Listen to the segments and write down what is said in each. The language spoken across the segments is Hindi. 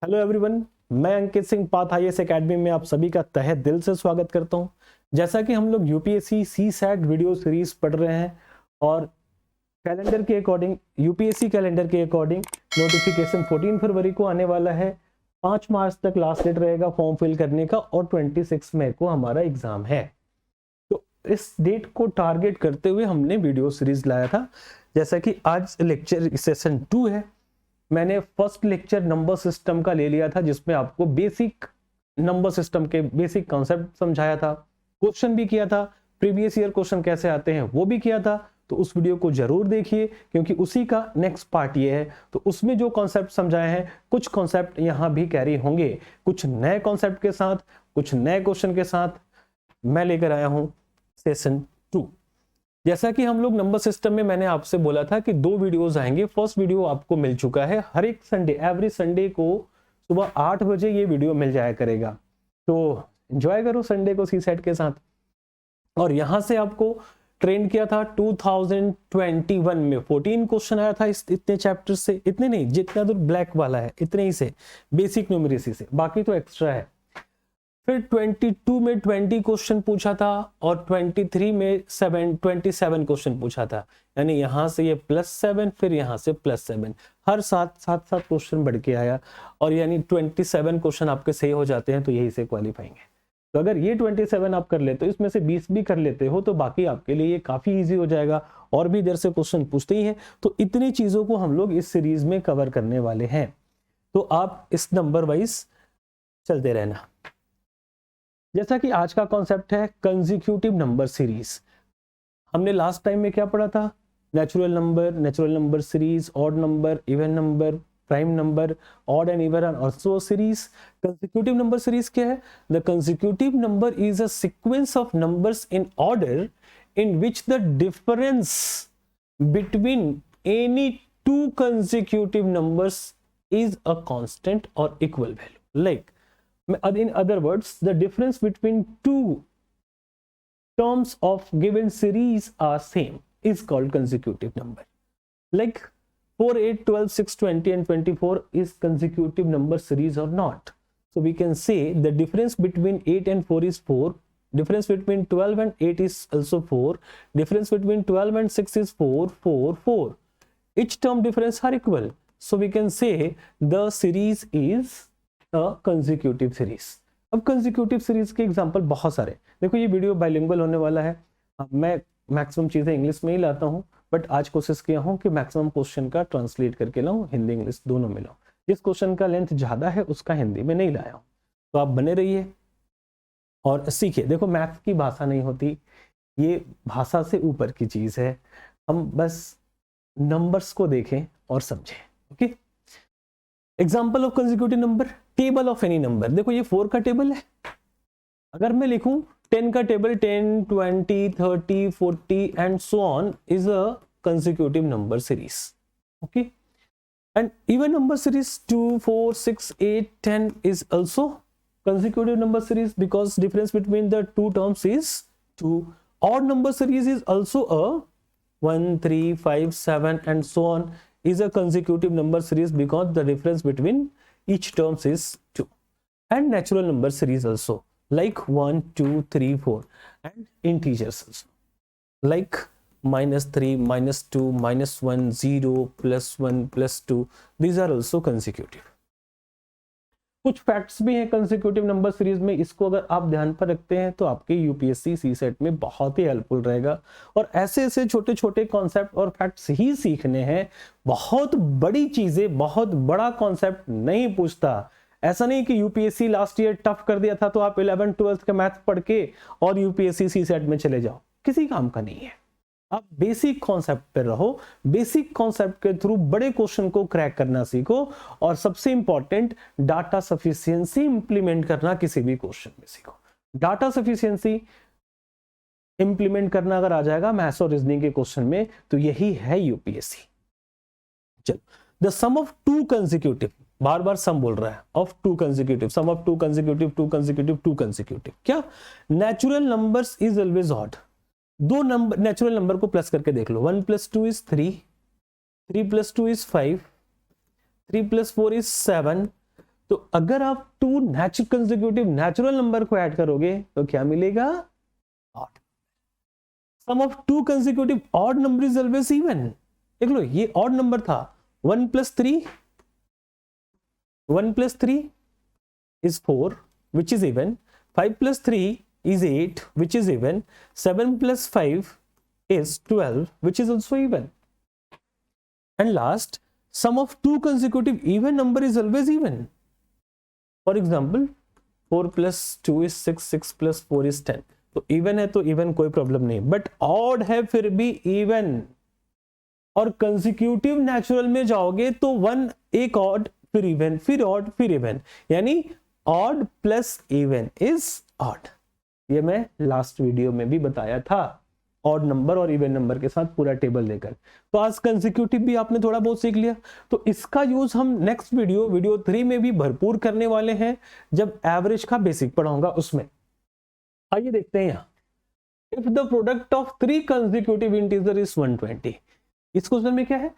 हेलो एवरीवन, मैं Ankit Singh path IAS academy में आप सभी का तहे दिल से स्वागत करता हूं। जैसा कि हम लोग यूपीएससी सीसैट वीडियो सीरीज पढ़ रहे हैं और कैलेंडर के अकॉर्डिंग यूपीएससी कैलेंडर के अकॉर्डिंग नोटिफिकेशन 14 फरवरी को आने वाला है। 5 मार्च तक लास्ट डेट रहेगा फॉर्म फिल करने का और 26 मई को हमारा एग्जाम है। तो इस डेट को टारगेट करते हुए हमने वीडियो सीरीज लाया था। जैसा कि आज लेक्चर सेशन 2 है। मैंने फर्स्ट लेक्चर नंबर सिस्टम का ले लिया था, जिसमें आपको बेसिक नंबर सिस्टम के बेसिक कॉन्सेप्ट समझाया था, क्वेश्चन भी किया था, प्रीवियस ईयर क्वेश्चन कैसे आते हैं वो भी किया था। तो उस वीडियो को जरूर देखिए क्योंकि उसी का नेक्स्ट पार्ट ये है। तो उसमें जो कॉन्सेप्ट समझाए हैं, कुछ कॉन्सेप्ट यहाँ भी कैरी होंगे, कुछ नए कॉन्सेप्ट के साथ, कुछ नए क्वेश्चन के साथ मैं लेकर आया हूँ सेशन 2। जैसा कि हम लोग नंबर सिस्टम में मैंने आपसे बोला था कि 2 वीडियोस आएंगे। फर्स्ट वीडियो आपको मिल चुका है, हर एक संडे एवरी संडे को सुबह 8 बजे ये वीडियो मिल जाया करेगा। तो एंजॉय करो संडे को सीसैट के साथ। और यहां से आपको ट्रेन किया था 2021 में 14 क्वेश्चन आया था इतने चैप्टर से, इतने नहीं जितना दूर ब्लैक वाला है इतने ही से, बेसिक न्यूमेरेसी से, बाकी तो एक्स्ट्रा है। फिर 22 में 20 क्वेश्चन पूछा था और 23 में 27 क्वेश्चन पूछा था। यानी यहां से ये +7, फिर यहां से +7, हर 7 क्वेश्चन बढ़ के आया। और यानी 27 क्वेश्चन आपके सही हो जाते हैं तो यही से क्वालिफाइंग है। तो अगर ये 27 आप कर लेते हो, इसमें से 20 भी कर लेते हो, तो बाकी आपके लिए ये काफी इजी हो जाएगा। और भी इधर से क्वेश्चन पूछते ही हैं। तो इतनी चीजों को हम लोग इस सीरीज में कवर करने वाले हैं। तो आप इस नंबर वाइज चलते रहना। जैसा कि आज का कॉन्सेप्ट है कंसेक्यूटिव नंबर सीरीज। हमने लास्ट टाइम में क्या पढ़ा था? Natural number series, odd number, even number, prime number, odd and even are also series. Consecutive number series क्या है? The consecutive number is a sequence of numbers in order in which the difference between any two consecutive numbers is a constant or equal value. Like, in other words, the difference between two terms of given series are same is called consecutive number. Like 4, 8, 12, 6, 20 and 24 is consecutive number series or not. So we can say the difference between 8 and 4 is 4. Difference between 12 and 8 is also 4. Difference between 12 and 6 is 4, 4, 4. Each term difference are equal. So we can say the series is a consecutive series. अब consecutive series के एग्जाम्पल बहुत सारे। देखो ये वीडियो बाइलिंगुअल होने वाला है। मैं मैक्सिमम चीजें इंग्लिश में ही लाता हूँ, बट आज कोशिश किया हूँ कि मैक्सिमम क्वेश्चन का ट्रांसलेट करके लाऊं, हिंदी इंग्लिश दोनों में लाऊं। जिस क्वेश्चन का लेंथ ज्यादा है उसका हिंदी में नहीं लाया हूँ। तो आप बने रहिए और सीखिए। देखो मैथ्स की भाषा नहीं होती, ये भाषा से ऊपर की चीज है। हम बस नंबर्स को देखें और समझें। Okay, example of consecutive number, table of any number. देखो ये 4 का टेबल है। अगर मैं लिखूं 10 का table, 10, 20, 30, 40 and so on is a consecutive number series. Okay, and even number series 2, 4, 6, 8, 10 is also consecutive number series because difference between the two terms is 2. Odd number series is also a 1, 3, 5, 7 and so on is a consecutive number series because the difference between each terms is 2. And natural number series also like 1, 2, 3, 4 and integers also like -3, -2, -1, 0, +1, +2. These are also consecutive. कुछ फैक्ट्स भी हैं कंसेक्यूटिव नंबर सीरीज में। इसको अगर आप ध्यान पर रखते हैं तो आपके यूपीएससी सीसेट में बहुत ही हेल्पफुल रहेगा। और ऐसे ऐसे छोटे छोटे कॉन्सेप्ट और फैक्ट्स ही सीखने हैं। बहुत बड़ी चीजें, बहुत बड़ा कॉन्सेप्ट नहीं पूछता। ऐसा नहीं कि यूपीएससी लास्ट ईयर टफ कर दिया था तो आप 11th 12th का मैथ पढ़ के और यूपीएससी सीसेट में चले जाओ, किसी काम का नहीं है। आप बेसिक कॉन्सेप्ट पे रहो, बेसिक कॉन्सेप्ट के थ्रू बड़े क्वेश्चन को क्रैक करना सीखो। और सबसे इंपॉर्टेंट, डाटा सफिशिएंसी इंप्लीमेंट करना किसी भी क्वेश्चन में सीखो। डाटा सफिशिएंसी इंप्लीमेंट करना अगर आ जाएगा मैथ्स और रीजनिंग के क्वेश्चन में तो यही है यूपीएससी। चलो, द सम ऑफ 2 कंसेक्यूटिव, बार बार सम बोल रहा है, of 2 consecutive, sum of 2 consecutive, 2 consecutive, 2 consecutive. क्या? Natural numbers is always odd. 2 number natural number को प्लस करके देख लो। 1 + 2 is 3, 3 + 2 is 5, 3 + 4 is 7, तो अगर आप टू कंसेक्यूटिव नेचुरल नंबर को ऐड करोगे तो क्या मिलेगा? Odd. Sum of two consecutive odd number is always even. देख लो ये ऑड नंबर था, 1 + 3, 1 + 3 is 4 which is even, 5 + 3 is 8 which is even, 7 + 5 is 12 which is also even. And last, sum of two consecutive even number is always even. For example, 4 + 2 is 6, 6 + 4 is 10. तो इवन है तो इवन, कोई प्रॉब्लम नहीं, बट ऑड है फिर भी इवन। और कंसेक्यूटिव नेचुरल में जाओगे तो 1 एक ऑड फिर इवन फिर ऑड फिर इवन, यानी odd plus even is odd. ये मैं लास्ट वीडियो में भी बताया था, ऑड नंबर और इवन नंबर के साथ पूरा टेबल लेकर। तो आज कंसेक्यूटिव भी आपने थोड़ा बहुत सीख लिया, तो इसका यूज हम नेक्स्ट वीडियो 3 में भी भरपूर करने वाले हैं, जब एवरेज का बेसिक पढ़ाऊंगा उसमें। आइए देखते हैं यहाँ, if the product of 3 consecutive integer is 120। इस क्वेश्चन में क्या है?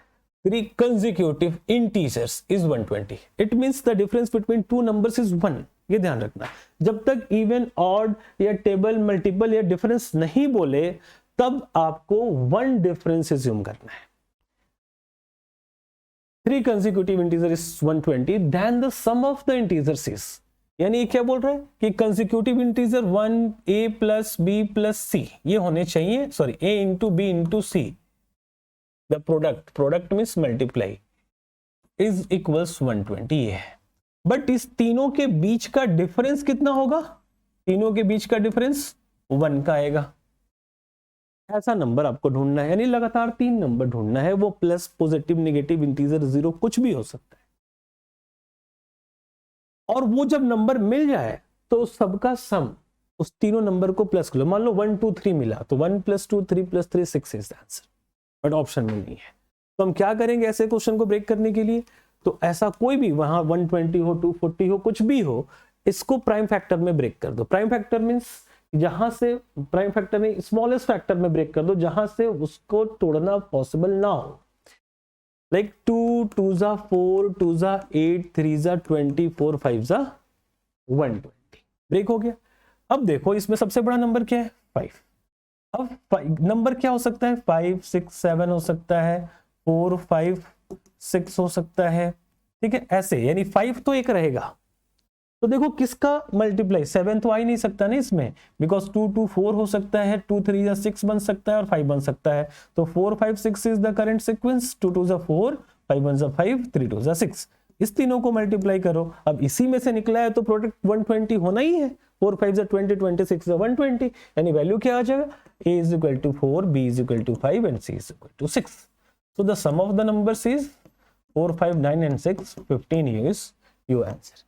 3 consecutive integers is 120. It means the difference between two numbers is 1. ये ध्यान रखना, जब तक इवन ऑड या टेबल मल्टीपल या डिफरेंस नहीं बोले तब आपको 1 डिफरेंस एज्यूम करना है। 3 consecutive integer is 120, then the sum of the integers is, यानी ये क्या बोल रहा है कि consecutive integer 1 a + b + c ये होने चाहिए, sorry a × b × c, the product means multiply is equals 120 ये है। बट इस तीनों के बीच का डिफरेंस कितना होगा? तीनों के बीच का डिफरेंस 1 का आएगा। ऐसा नंबर आपको ढूंढना है, यानी लगातार 3 नंबर ढूंढना है, वो plus, positive, negative, integer, zero, कुछ भी हो सकता है। और वो जब नंबर मिल जाए तो सबका सम उस तीनों नंबर को प्लस कर लो। मान लो 1 2 3 मिला तो 1 + 2 3 + 3 6 is the answer, but option में नहीं है। तो हम क्या करेंगे ऐसे क्वेश्चन को ब्रेक करने के लिए? तो ऐसा कोई भी वहां 120 हो, 240 हो, कुछ भी हो, इसको प्राइम फैक्टर में ब्रेक कर दो। प्राइम फैक्टर मींस जहां से, प्राइम फैक्टर में स्मॉलेस्ट फैक्टर में ब्रेक कर दो, जहां से उसको तोड़ना पॉसिबल ना हो। लाइक 2 2 * 4 2 * 8 3 * 24 5 * 120 ब्रेक हो गया। अब देखो इसमें सबसे बड़ा नंबर क्या है? 5। अब नंबर क्या हो सकता है? 5 6 7 हो सकता है, 4 5 6 हो सकता है, ठीक है ऐसे, यानी 5 तो एक रहेगा। तो देखो किसका मल्टीप्लाई, 7 तो आ ही नहीं सकता ना इसमें, बिकॉज 2 2 4 हो सकता है, 2 3 = 6 बन सकता है और 5 बन सकता है। तो 4 5 6 इज द करंट सीक्वेंस, 2 2 = 4 5 1 = 5 3 2 = 6। इस तीनों को मल्टीप्लाई करो, अब इसी में से निकला है तो प्रोडक्ट 120 होना ही है। 4 5 = 20 26 = 120, यानी वैल्यू क्या आ जाएगा? a = 4 b = 5 and c = 6। so the sum of the numbers is 4 5 9 and 6 15 is your answer।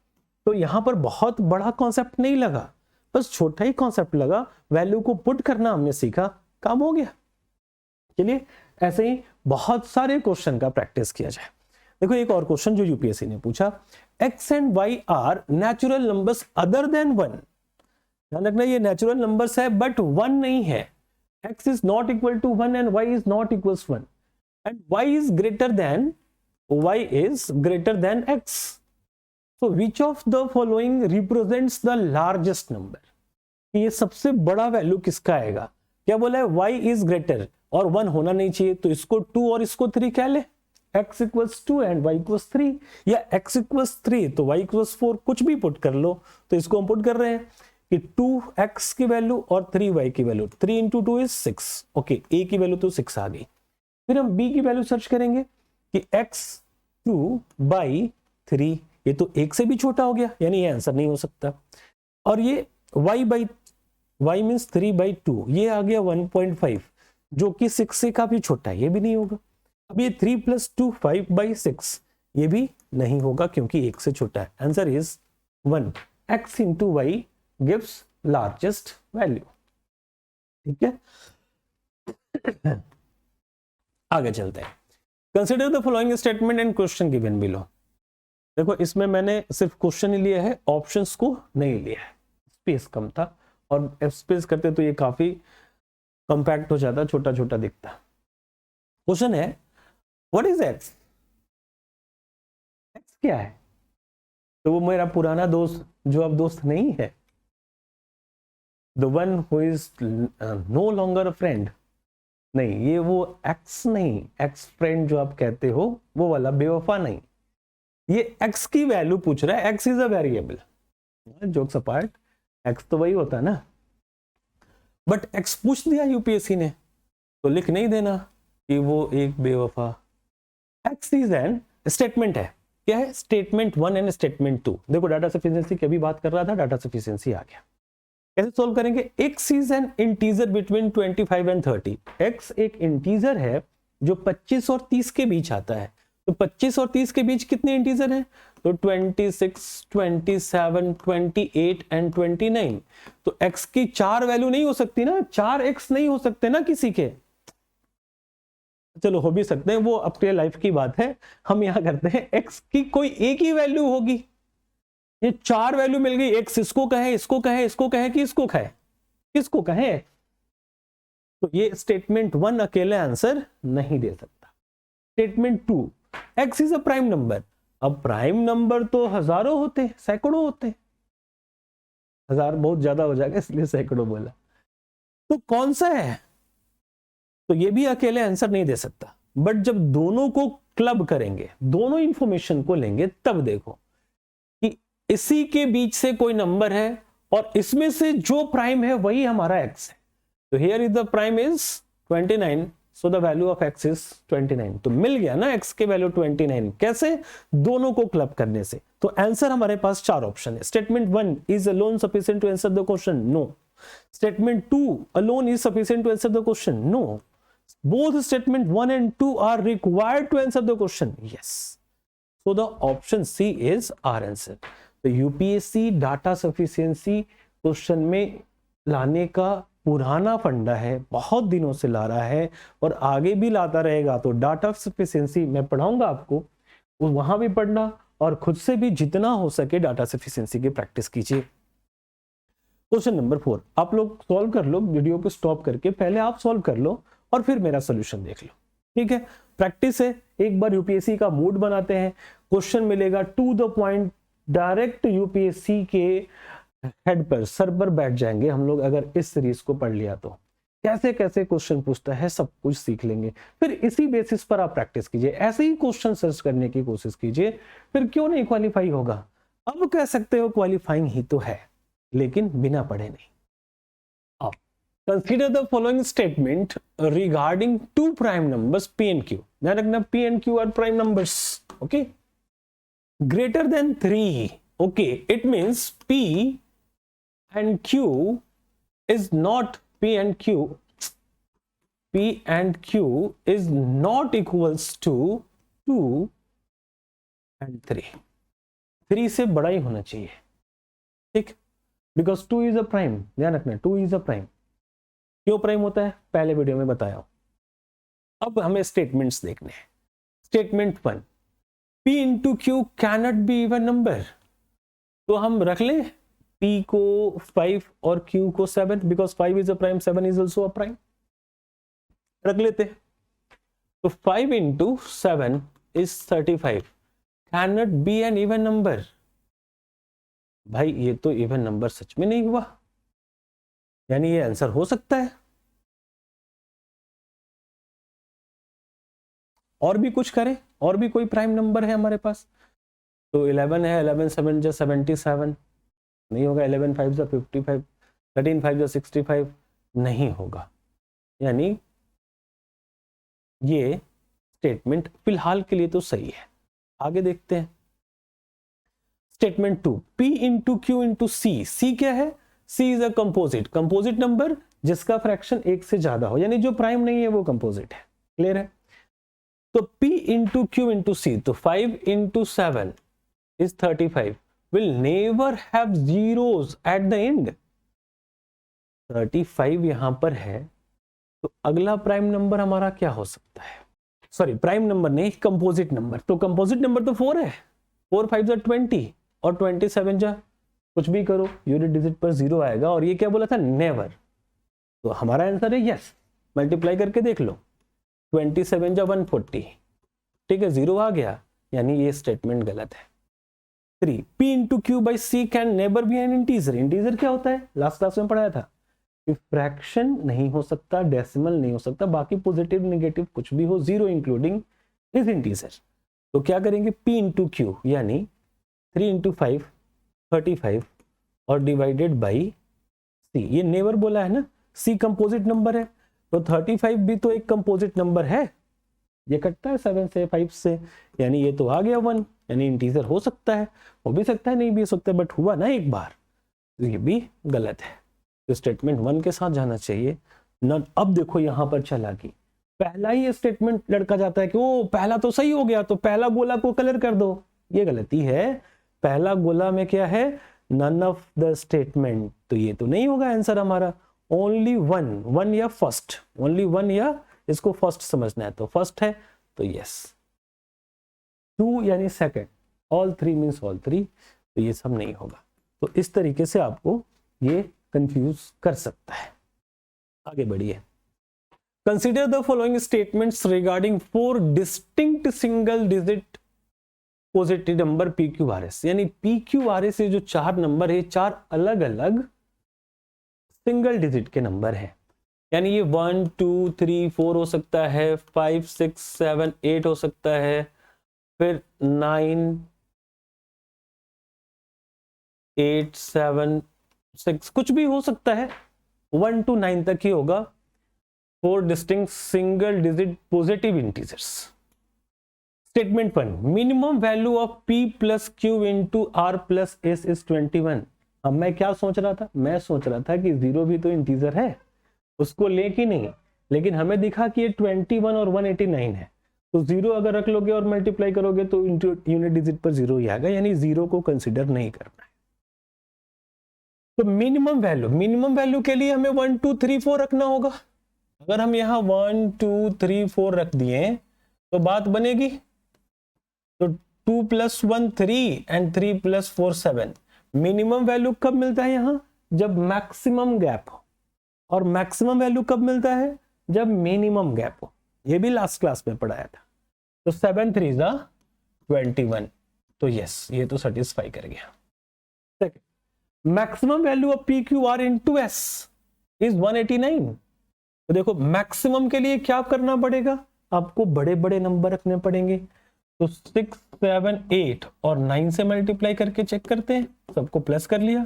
तो यहां पर बहुत बड़ा कॉन्सेप्ट नहीं लगा, बस छोटा ही कॉन्सेप्ट लगा, वैल्यू को पुट करना हमने सीखा, काम हो गया। चलिए ऐसे ही बहुत सारे क्वेश्चन का प्रैक्टिस किया जाए। देखो एक और क्वेश्चन जो यूपीएससी ने पूछा, x and y are natural numbers other than 1। ध्यान रखना ये नेचुरल नंबर्स है बट 1 नहीं है। x is not equal to 1 and y is not equals 1 and y is greater than x। so which of the following represents the largest number? ये सबसे बड़ा वैल्यू किसका आएगा? क्या बोला है? y is greater और 1 होना नहीं चाहिए, तो इसको 2 और इसको 3 क्या ले? x = 2 and y = 3, या x = 3 तो y = 4, कुछ भी पुट कर लो। तो इसको हम पुट कर रहे हैं कि 2x की वैल्यू और 3y की वैल्यू, 3 × 2 = 6। ओके, a की वैल्यू तो 6 आ गई। फिर हम b की वैल्यू सर्च करेंगे कि x 2/3, ये तो 1 से भी छोटा हो गया, यानी ये आंसर नहीं हो सकता। और ये y मींस 3/2, ये आ गया 1.5, जो कि 6 से काफी छोटा है, ये भी नहीं होगा। अब ये 3 + 2 5/6, ये भी नहीं होगा क्योंकि 1 से छोटा है। Answer is 1। x × y gives largest value। ठीक है, आगे चलते हैं। Consider the following statement and question given below. देखो इसमें मैंने सिर्फ क्वेश्चन ही लिया है, ऑप्शंस को नहीं लिया है, स्पेस कम था, और स्पेस करते तो ये काफी कंपैक्ट हो जाता, छोटा छोटा दिखता। क्वेश्चन है व्हाट इज x? x क्या है? तो वो मेरा पुराना दोस्त जो अब दोस्त नहीं है, the one who is no longer a friend, नहीं, ये वो एक्स नहीं, एक्स फ्रेंड जो आप कहते हो वो वाला बेवफा नहीं, ये एक्स की वैल्यू पूछ रहा है। X is a variable, jokes apart, x तो वही होता है ना, बट एक्स पूछ दिया यूपीएससी ने तो लिख नहीं देना कि वो एक बेवफा। एक्स इज एन स्टेटमेंट है, क्या है, स्टेटमेंट 1 एंड स्टेटमेंट 2। देखो डाटा सफिशिएंसी की अभी बात कर रहा था, डाटा सफिशिएंसी आ गया। कैसे सोल्व करेंगे? X is an integer between 25 and 30। X एक इंटीजर है जो 25 और 30 के बीच आता है। तो 25 और 30 के बीच कितने इंटीजर हैं? तो 26, 27, 28 एंड 29। तो x की 4 वैल्यू नहीं हो सकती ना, 4 x नहीं हो सकते ना किसी के। चलो हो भी सकते हैं, वो अपने लाइफ की बात है। हम यहां करते हैं x की कोई एक ही वैल्यू होगी। ये 4 वैल्यू मिल गई, x इसको कहे, इसको कहे, इसको कहे कि इसको कहे, किसको कहे? तो ये स्टेटमेंट 1 अकेले आंसर नहीं दे सकता। Statement 2, x is a prime number. अब प्राइम नंबर तो हजारों होते, सैकड़ों होते, हजार बहुत ज्यादा हो जाएगा इसलिए सैकड़ों बोला। तो कौन सा है? तो ये भी अकेले आंसर नहीं दे सकता। बट जब दोनों को क्लब करेंगे, दोनों इंफॉर्मेशन को लेंगे, तब देखो कि इसी के बीच से कोई नंबर है और इसमें से जो प्राइम है वही हमारा x है। तो here is the prime is 29, so the value of x is 29। तो मिल गया ना x के वैल्यू 29। कैसे? दोनों को क्लब करने से। तो आंसर हमारे पास 4 ऑप्शन है। Statement 1 is alone sufficient to answer the question, no. Statement 2 alone is sufficient to answer the question, no. Both statement 1 and 2 are required to answer the question, yes. So the option C is our answer. तो UPSC डाटा सफिशिएंसी क्वेश्चन में लाने का पुराना फंडा है, बहुत दिनों से ला रहा है और आगे भी लाता रहेगा। तो डाटा सफिशिएंसी मैं पढ़ाऊंगा आपको, वहां भी पढ़ना और खुद से भी जितना हो सके डाटा सफिशिएंसी की प्रैक्टिस कीजिए। क्वेश्चन नंबर 4 आप लोग सॉल्व कर लो, वीडियो को स्टॉप करके पहले आप सॉल्व कर लो और फिर मेरा सोल्यूशन देख लो, ठीक है? प्रैक्टिस है, एक बार यूपीएससी का मूड बनाते हैं। क्वेश्चन मिलेगा to the point, direct UPSC के हेड पर, सर पर बैठ जाएंगे हम लोग अगर इस सीरीज को पढ़ लिया तो। कैसे कैसे क्वेश्चन पूछता है सब कुछ सीख लेंगे, फिर इसी बेसिस पर आप प्रैक्टिस कीजिए। ऐसे ही क्वेश्चन सर्च करने की कोशिश कीजिए, फिर क्यों नहीं क्वालिफाई होगा? अब कह सकते हो क्वालिफाइंग ही तो है, लेकिन बिना पढ़े नहीं। Consider the following statement regarding two prime numbers P and Q. ध्यान रखना P and Q are prime numbers. Okay. Greater than 3. Okay. It means P and Q is not P and Q. P and Q is not equals to 2 and 3. 3 से बड़ा ही होना चाहिए, ठीक? Because 2 is a prime. ध्यान रखना 2 is a prime. क्यों प्राइम होता है पहले वीडियो में बताया। अब हमें स्टेटमेंट्स देखने हैं। Statement 1, P into Q cannot be even number. तो हम रख लें P को 5 और Q को 7, because 5 is a prime, 7 is also a prime. रख लेते। तो 5 into 7 is 35, cannot be an even number. भाई ये तो इवन नंबर सच में नहीं हुआ, यानी ये आंसर हो सकता है। और भी कुछ करें, और भी कोई प्राइम नंबर है हमारे पास। तो 11 है, 11 7 जा 77 नहीं होगा, 11 5 जा 55, 13 5 जा 65 नहीं होगा। यानी ये स्टेटमेंट फिलहाल के लिए तो सही है। आगे देखते हैं। Statement 2, P into Q into C. C क्या है? C is a composite, composite number जिसका फ्रैक्शन 1 से ज्यादा हो, यानी जो प्राइम नहीं है वो कंपोजिट है। क्लियर है? तो P इंटू क्यू इंटू सी, तो 5 into 7 is 35, will never have zeros at the end. 35 यहां पर है, तो अगला प्राइम नंबर हमारा क्या हो सकता है? सॉरी प्राइम नंबर नहीं, कंपोजिट नंबर। तो कंपोजिट नंबर तो 4 है, 4 5 जा 20 और 27 जा कुछ भी करो, यूनिट डिजिट पर 0 आएगा। और ये क्या बोला था? नेवर। तो हमारा आंसर है यस। मल्टीप्लाई करके देख लो, 27 जा 140, ठीक है, 0 आ गया, यानी ये स्टेटमेंट गलत है। 3 p into Q by C can neither be an integer. Integer क्या होता है, लास्ट क्लास में पढ़ाया था कि फ्रैक्शन नहीं हो सकता, डेसिमल नहीं हो सकता, बाकी पॉजिटिव नेगेटिव कुछ भी हो, जीरो इंक्लूडिंग इज इंटीजर। तो क्या करेंगे, p इंटू क्यू यानी 3 इंटू 5 35 और डिवाइडेड बाई सी। ये नेबर बोला है ना, सी कंपोजिट नंबर है तो 35 भी तो एक कंपोजिट नंबर है, ये कटता है 7 से 5 से, यानी ये तो आ गया 1, यानी इंटीजर हो सकता है, हो भी सकता है नहीं भी हो सकता है, बट हुआ ना एक बार, तो ये भी गलत है। तो स्टेटमेंट 1 के साथ जाना चाहिए न। अब देखो यहां पर चालाकी, पहला ही स्टेटमेंट लड़का जाता है कि ओ पहला तो सही हो गया तो पहला गोला को कलर कर दो, ये गलती है। पहला गोला में क्या है, नन ऑफ द स्टेटमेंट, तो ये तो नहीं होगा आंसर हमारा। ओनली वन या फर्स्ट, ओनली वन या इसको फर्स्ट समझना है तो फर्स्ट है, तो यस। 2 यानी सेकंड, ऑल 3 मींस ऑल 3, तो ये सब नहीं होगा। तो इस तरीके से आपको ये कंफ्यूज कर सकता है। आगे बढ़िए। Consider the following statements regarding 4 distinct single digit positive number P Q R S, यानी पी क्यू आर एस ये जो 4 नंबर है, 4 अलग अलग सिंगल डिजिट के नंबर हैं, यानी ये 1 2 3 4 हो सकता है, 5 6 7 8 हो सकता है, फिर 9 8 7 6 कुछ भी हो सकता है, 1 to 9 तक ही होगा। 4 distinct single digit positive integers. Statement 1, minimum value of p plus Q into R plus S is 21। अब मैं क्या सोच रहा था, मैं सोच रहा था कि 0 भी तो इंटीजर है, उसको ले कि नहीं, लेकिन हमें दिखा कि ये 21 और 189 है, तो 0 अगर रख लोगे और मल्टीप्लाई करोगे तो यूनिट डिजिट पर 0 ही आएगा, यानी 0 को कंसीडर नहीं करना है। तो मिनिमम वैल्यू के लिए हमें 1 2 3 4 रखना होगा। अगर हम यहाँ 1 2 3 4 रख दिए तो बात बनेगी। तो 2 + 1 3 एंड 3 + 4 7। मिनिमम वैल्यू कब मिलता है यहाँ, जब मैक्सिमम गैप हो, और मैक्सिमम वैल्यू कब मिलता है, जब मिनिमम गैप हो। ये भी लास्ट क्लास में पढ़ाया था। तो 7 3 = 21, तो यस ये तो सेटिस्फाई कर गया। Second, maximum value of P Q R into S is 189। तो देखो मैक्सिमम के लिए क्या करना पड़ेगा, आपको बड़े बड़े नंबर रखने पड़ेंगे। तो 6 7 8 और 9 से मल्टीप्लाई करके चेक करते हैं, सबको प्लस कर लिया,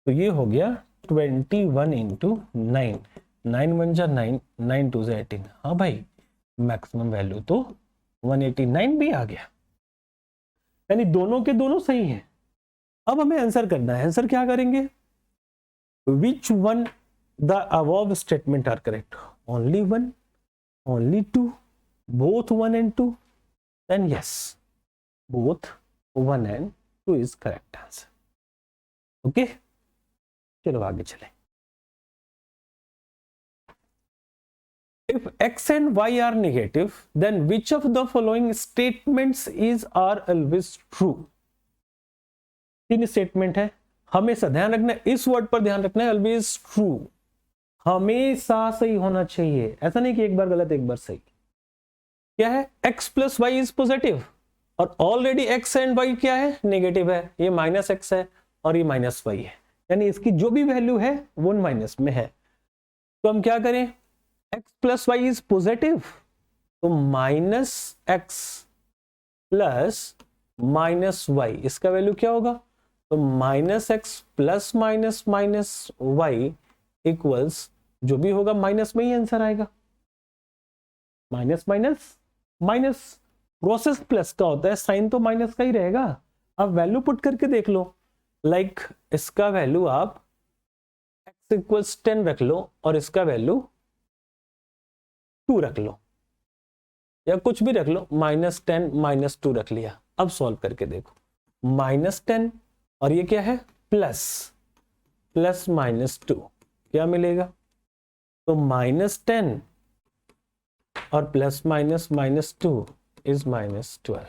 तो ये हो गया 21 इंटू 9, 9 1 जा 9, 9 2 जा 18। हाँ भाई, मैक्सिमम वैल्यू तो 189 भी आ गया, यानी दोनों के दोनों सही हैं। अब हमें आंसर करना है। आंसर क्या करेंगे, which one the above statement are correct, only 1, only 2, both 1 and 2, then yes, both 1 and 2 is correct answer. Okay, चलो आगे चलें। If x and y are negative, then which of the following statements is are always true? 3 statement है, हमेशा ध्यान रखना है, इस वर्ड पर ध्यान रखना है, always true, हमेशा सही होना चाहिए, ऐसा नहीं कि एक बार गलत एक बार सही। क्या है, x + y इज पॉजिटिव, और ऑलरेडी x एंड y क्या है, नेगेटिव है, ये -x है और ये -y है, यानी इसकी जो भी वैल्यू है वो माइनस में है। तो हम क्या करें, x + y इज पॉजिटिव, तो -x + -y, इसका वैल्यू क्या होगा, तो -x + -y इक्वल्स जो भी होगा माइनस में ही आंसर आएगा। Minus minus minus, process plus का होता है, साइन तो माइनस का ही रहेगा। अब वैल्यू पुट करके देख लो, लाइक इसका वैल्यू आप x = 10 रख लो और इसका वैल्यू 2 रख लो, या कुछ भी रख लो, -10 -2 रख लिया। अब सॉल्व करके देखो, -10 और ये क्या है, प्लस -2, क्या मिलेगा, तो -10 और +- इज -12।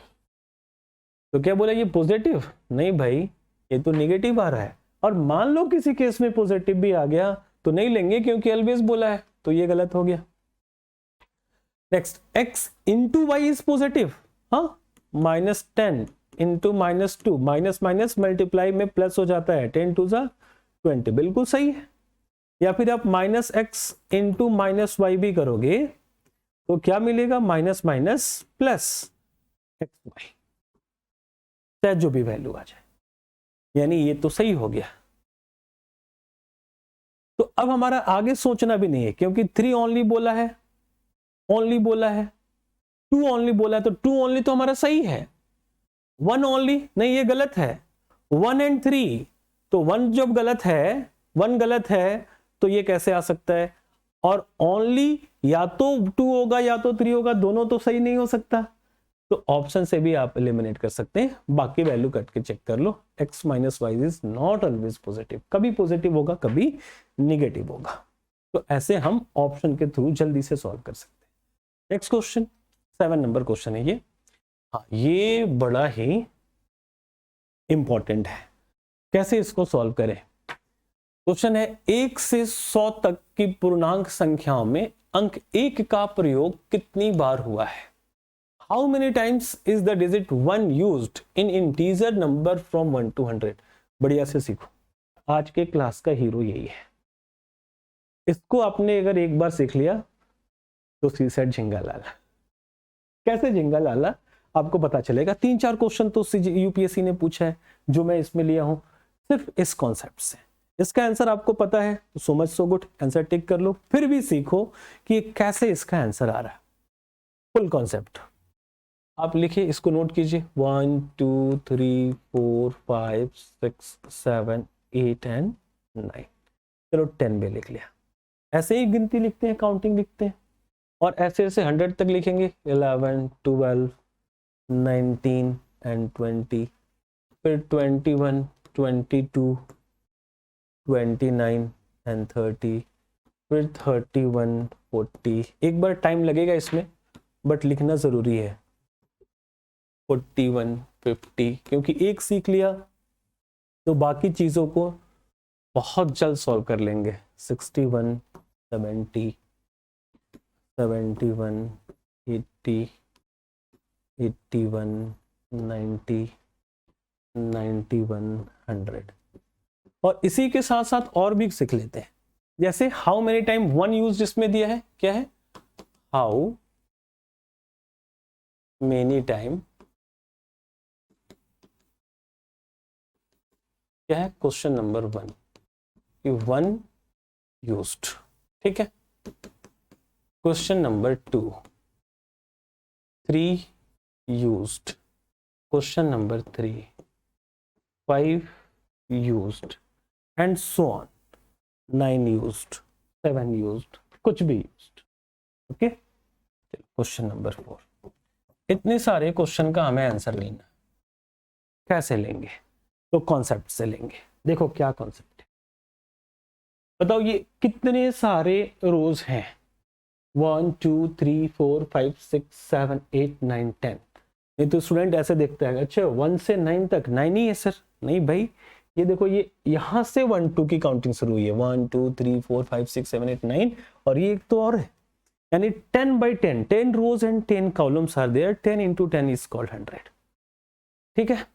तो क्या बोला, ये पॉजिटिव नहीं भाई, ये तो नेगेटिव आ रहा है। और मान लो किसी केस में पॉजिटिव भी आ गया तो नहीं लेंगे, क्योंकि ऑलवेज बोला है, तो ये गलत हो गया। Next, x * y is positive, हाँ, -10 इंटू -2, माइनस माइनस मल्टीप्लाई में प्लस हो जाता है, 10 टू ज़ा 20, बिल्कुल सही है। या फिर आप -x इंटू -y भी करोगे तो क्या मिलेगा, माइनस माइनस प्लस xy, चाहे जो भी वैल्यू आ जाए, यानी ये तो सही हो गया। तो अब हमारा आगे सोचना भी नहीं है, क्योंकि 3 ओनली बोला है, ओनली बोला है, 2 ओनली बोला है, तो 2 ओनली तो हमारा सही है। 1 ओनली नहीं, ये गलत है। 1 एंड 3, तो 1 जब गलत है, 1 गलत है, तो ये कैसे आ सकता है। और ओनली या तो 2 होगा या तो 3 होगा, दोनों तो सही नहीं हो सकता। तो ऑप्शन से भी आप एलिमिनेट कर सकते हैं, बाकी वैल्यू कट के चेक कर लो। x minus Y is not always positive, कभी पॉजिटिव होगा कभी निगेटिव होगा। तो ऐसे हम ऑप्शन के थ्रू जल्दी से सॉल्व कर सकते हैं। नेक्स्ट क्वेश्चन 7 नंबर क्वेश्चन है ये। हाँ, ये बड़ा ही इंपॉर्टेंट है, कैसे इसको सॉल्व करें। क्वेश्चन है 1 से 100 तक की पूर्णांक संख्याओं में अंक 1 का प्रयोग कितनी बार हुआ है। How many times is the digit 1 used in integer number from 1 to 100? बढ़िया से सीखो, आज के क्लास का हीरो यही है। इसको आपने अगर एक बार सीख लिया तो सी सेट झिंगा लाला। कैसे झिंगा लाला आपको पता चलेगा। 3-4 क्वेश्चन तो यूपीएससी ने पूछा है जो मैं इसमें लिया हूं सिर्फ इस कॉन्सेप्ट से। इसका आंसर आपको पता है तो so much so good, answer tick कर लो। फिर भी सीखो कि कैसे इसका आंसर आ रहा है, फुल कॉन्सेप्ट आप लिखिए, इसको नोट कीजिए। 1 2 3 4 5 6 7 8 एंड 9। चलो 10 भी लिख लिया। ऐसे ही गिनती लिखते हैं, काउंटिंग लिखते हैं, और ऐसे ऐसे 100 तक लिखेंगे। 11 12 19 एंड 20, फिर 21 22 29 एंड 30, फिर 31 40। एक बार टाइम लगेगा इसमें बट लिखना जरूरी है। 41 50, क्योंकि एक सीख लिया तो बाकी चीज़ों को बहुत जल्द सॉल्व कर लेंगे। 61 70 71 80 81 90 91 100। और इसी के साथ साथ और भी सीख लेते हैं, जैसे हाउ मेनी टाइम 1 यूज इसमें दिया है, क्या है, हाउ मेनी टाइम, क्या है, क्वेश्चन नंबर 1 कि 1 यूज्ड, ठीक है। Question number 2 3 used, question number 3 5 used and so on, 9 used 7 used, कुछ भी यूज्ड, ओके। क्वेश्चन नंबर 4, इतने सारे क्वेश्चन का हमें आंसर लेना, कैसे लेंगे, तो कॉन्सेप्ट से लेंगे। देखो क्या कॉन्सेप्ट है, बताओ ये कितने सारे रोज हैं। 1 2 3 4 5 6 7 8 9 10। नहीं तो स्टूडेंट ऐसे देखता है, अच्छा 1 से 9 तक 9 ही है सर। नहीं भाई, ये देखो, ये यहां से 1 2 की काउंटिंग शुरू हुई है। 1 2 3 4 5 6 7 8 9, और ये एक तो और है, यानी 10 by 10, 10 rows and 10 columns are there, 10 into 10 is called 100, ठीक है।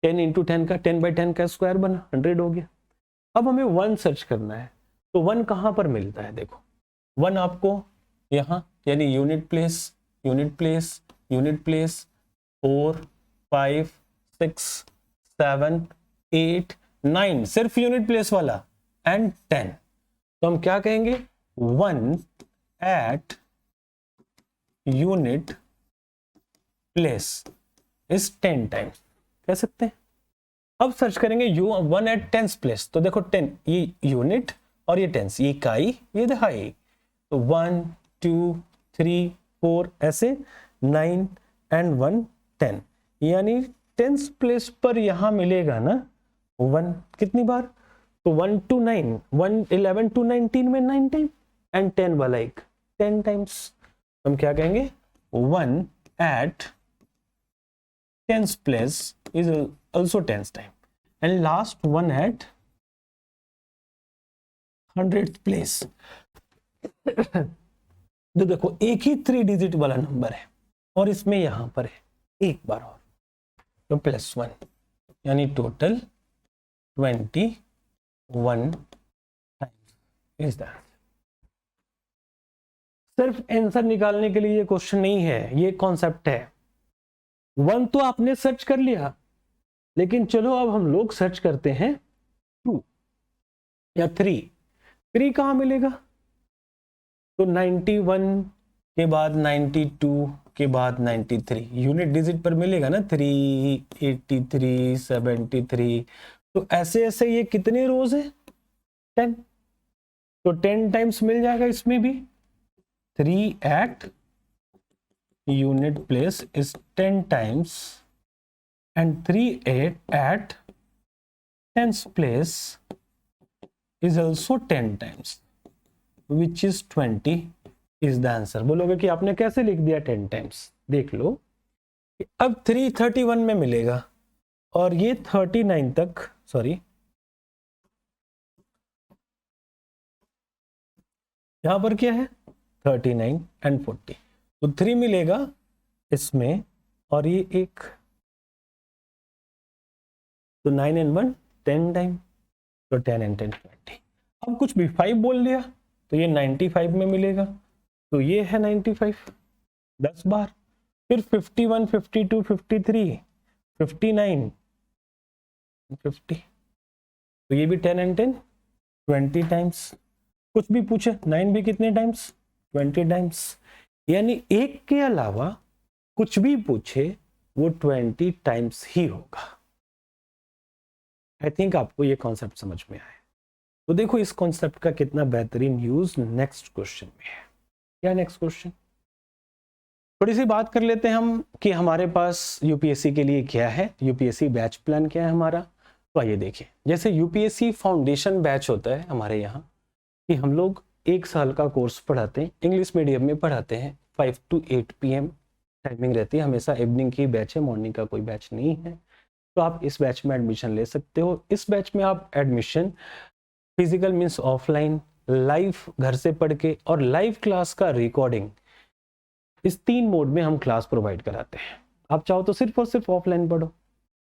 10 into 10 का 10 by 10 का स्क्वायर बना 100 हो गया। अब हमें 1 सर्च करना है, तो 1 कहां पर मिलता है, देखो 1 आपको यहां, यानी unit place unit place unit place 4 5 6 7 8 9, सिर्फ यूनिट प्लेस वाला, एंड 10। तो हम क्या कहेंगे, 1 at unit place is 10 times, कह सकते हैं। अब सर्च करेंगे 1 at 10th place, तो देखो 10, ये यूनिट और ये टेंस, ये इकाई ये दहाई, तो 1 2 3 4 ऐसे 9 एंड 1 10, यानी 10th प्लेस पर यहां मिलेगा ना 1 कितनी बार, तो 1 to 9, 1 11 to 19 में 9 टाइम, एंड 10 वाला एक 10 टाइम्स। हम क्या कहेंगे, 1 at 10th place is also 10th time, and last 1 at 100th place। तो देखो एक ही 3 डिजिट वाला नंबर है और इसमें यहां पर है एक बार और, तो +1 यानी टोटल 21 टाइम्स इज दैट। सिर्फ आंसर निकालने के लिए ये क्वेश्चन नहीं है, ये कॉन्सेप्ट है। 1 तो आपने सर्च कर लिया, लेकिन चलो अब हम लोग सर्च करते हैं 2 या 3 कहां मिलेगा? तो 91 के बाद 92 के बाद 93 यूनिट डिजिट पर मिलेगा ना, 3, 83, 73। तो ऐसे ऐसे ये कितने रोज है? 10। तो 10 टाइम्स मिल जाएगा इसमें भी। 3 at unit place is 10 times and 3 at tens place is also 10 times which is 20 is the answer। बोलोगे कि आपने कैसे लिख दिया 10 टाइम्स? देख लो कि अब 331 में मिलेगा और ये 39 तक, सॉरी यहां पर क्या है 39 and 40, तो 3 मिलेगा इसमें और ये एक, तो 9 and 1 10 टाइम, तो 10 and 10 20। अब कुछ भी 5 बोल दिया तो ये 95 में मिलेगा, तो ये है 95 10 बार। फिर 51, 52, 53, 59, 50, तो ये भी 10 and 10 20 टाइम्स। कुछ भी पूछे 9 भी कितने टाइम्स? 20 टाइम्स। यानी एक के अलावा कुछ भी पूछे वो 20 टाइम्स ही होगा। आई थिंक आपको ये कॉन्सेप्ट समझ में आया। तो देखो इस कॉन्सेप्ट का कितना बेहतरीन यूज नेक्स्ट क्वेश्चन में है। क्या नेक्स्ट क्वेश्चन? थोड़ी सी बात कर लेते हैं हम कि हमारे पास यूपीएससी के लिए क्या है, यूपीएससी बैच प्लान क्या है हमारा। तो आइए देखिए, जैसे यूपीएससी फाउंडेशन बैच होता है हमारे यहाँ कि हम लोग 1 साल का कोर्स पढ़ाते हैं, इंग्लिश मीडियम में पढ़ाते हैं। 5 to 8 PM टाइमिंग रहती है, हमेशा इवनिंग की बैच है, मॉर्निंग का कोई बैच नहीं है। तो आप इस बैच में एडमिशन ले सकते हो। इस बैच में आप admission physical means offline, live घर से पढ़ के और लाइव क्लास का रिकॉर्डिंग, इस 3 मोड में हम क्लास प्रोवाइड कराते हैं। आप चाहो तो सिर्फ और सिर्फ ऑफलाइन पढ़ो,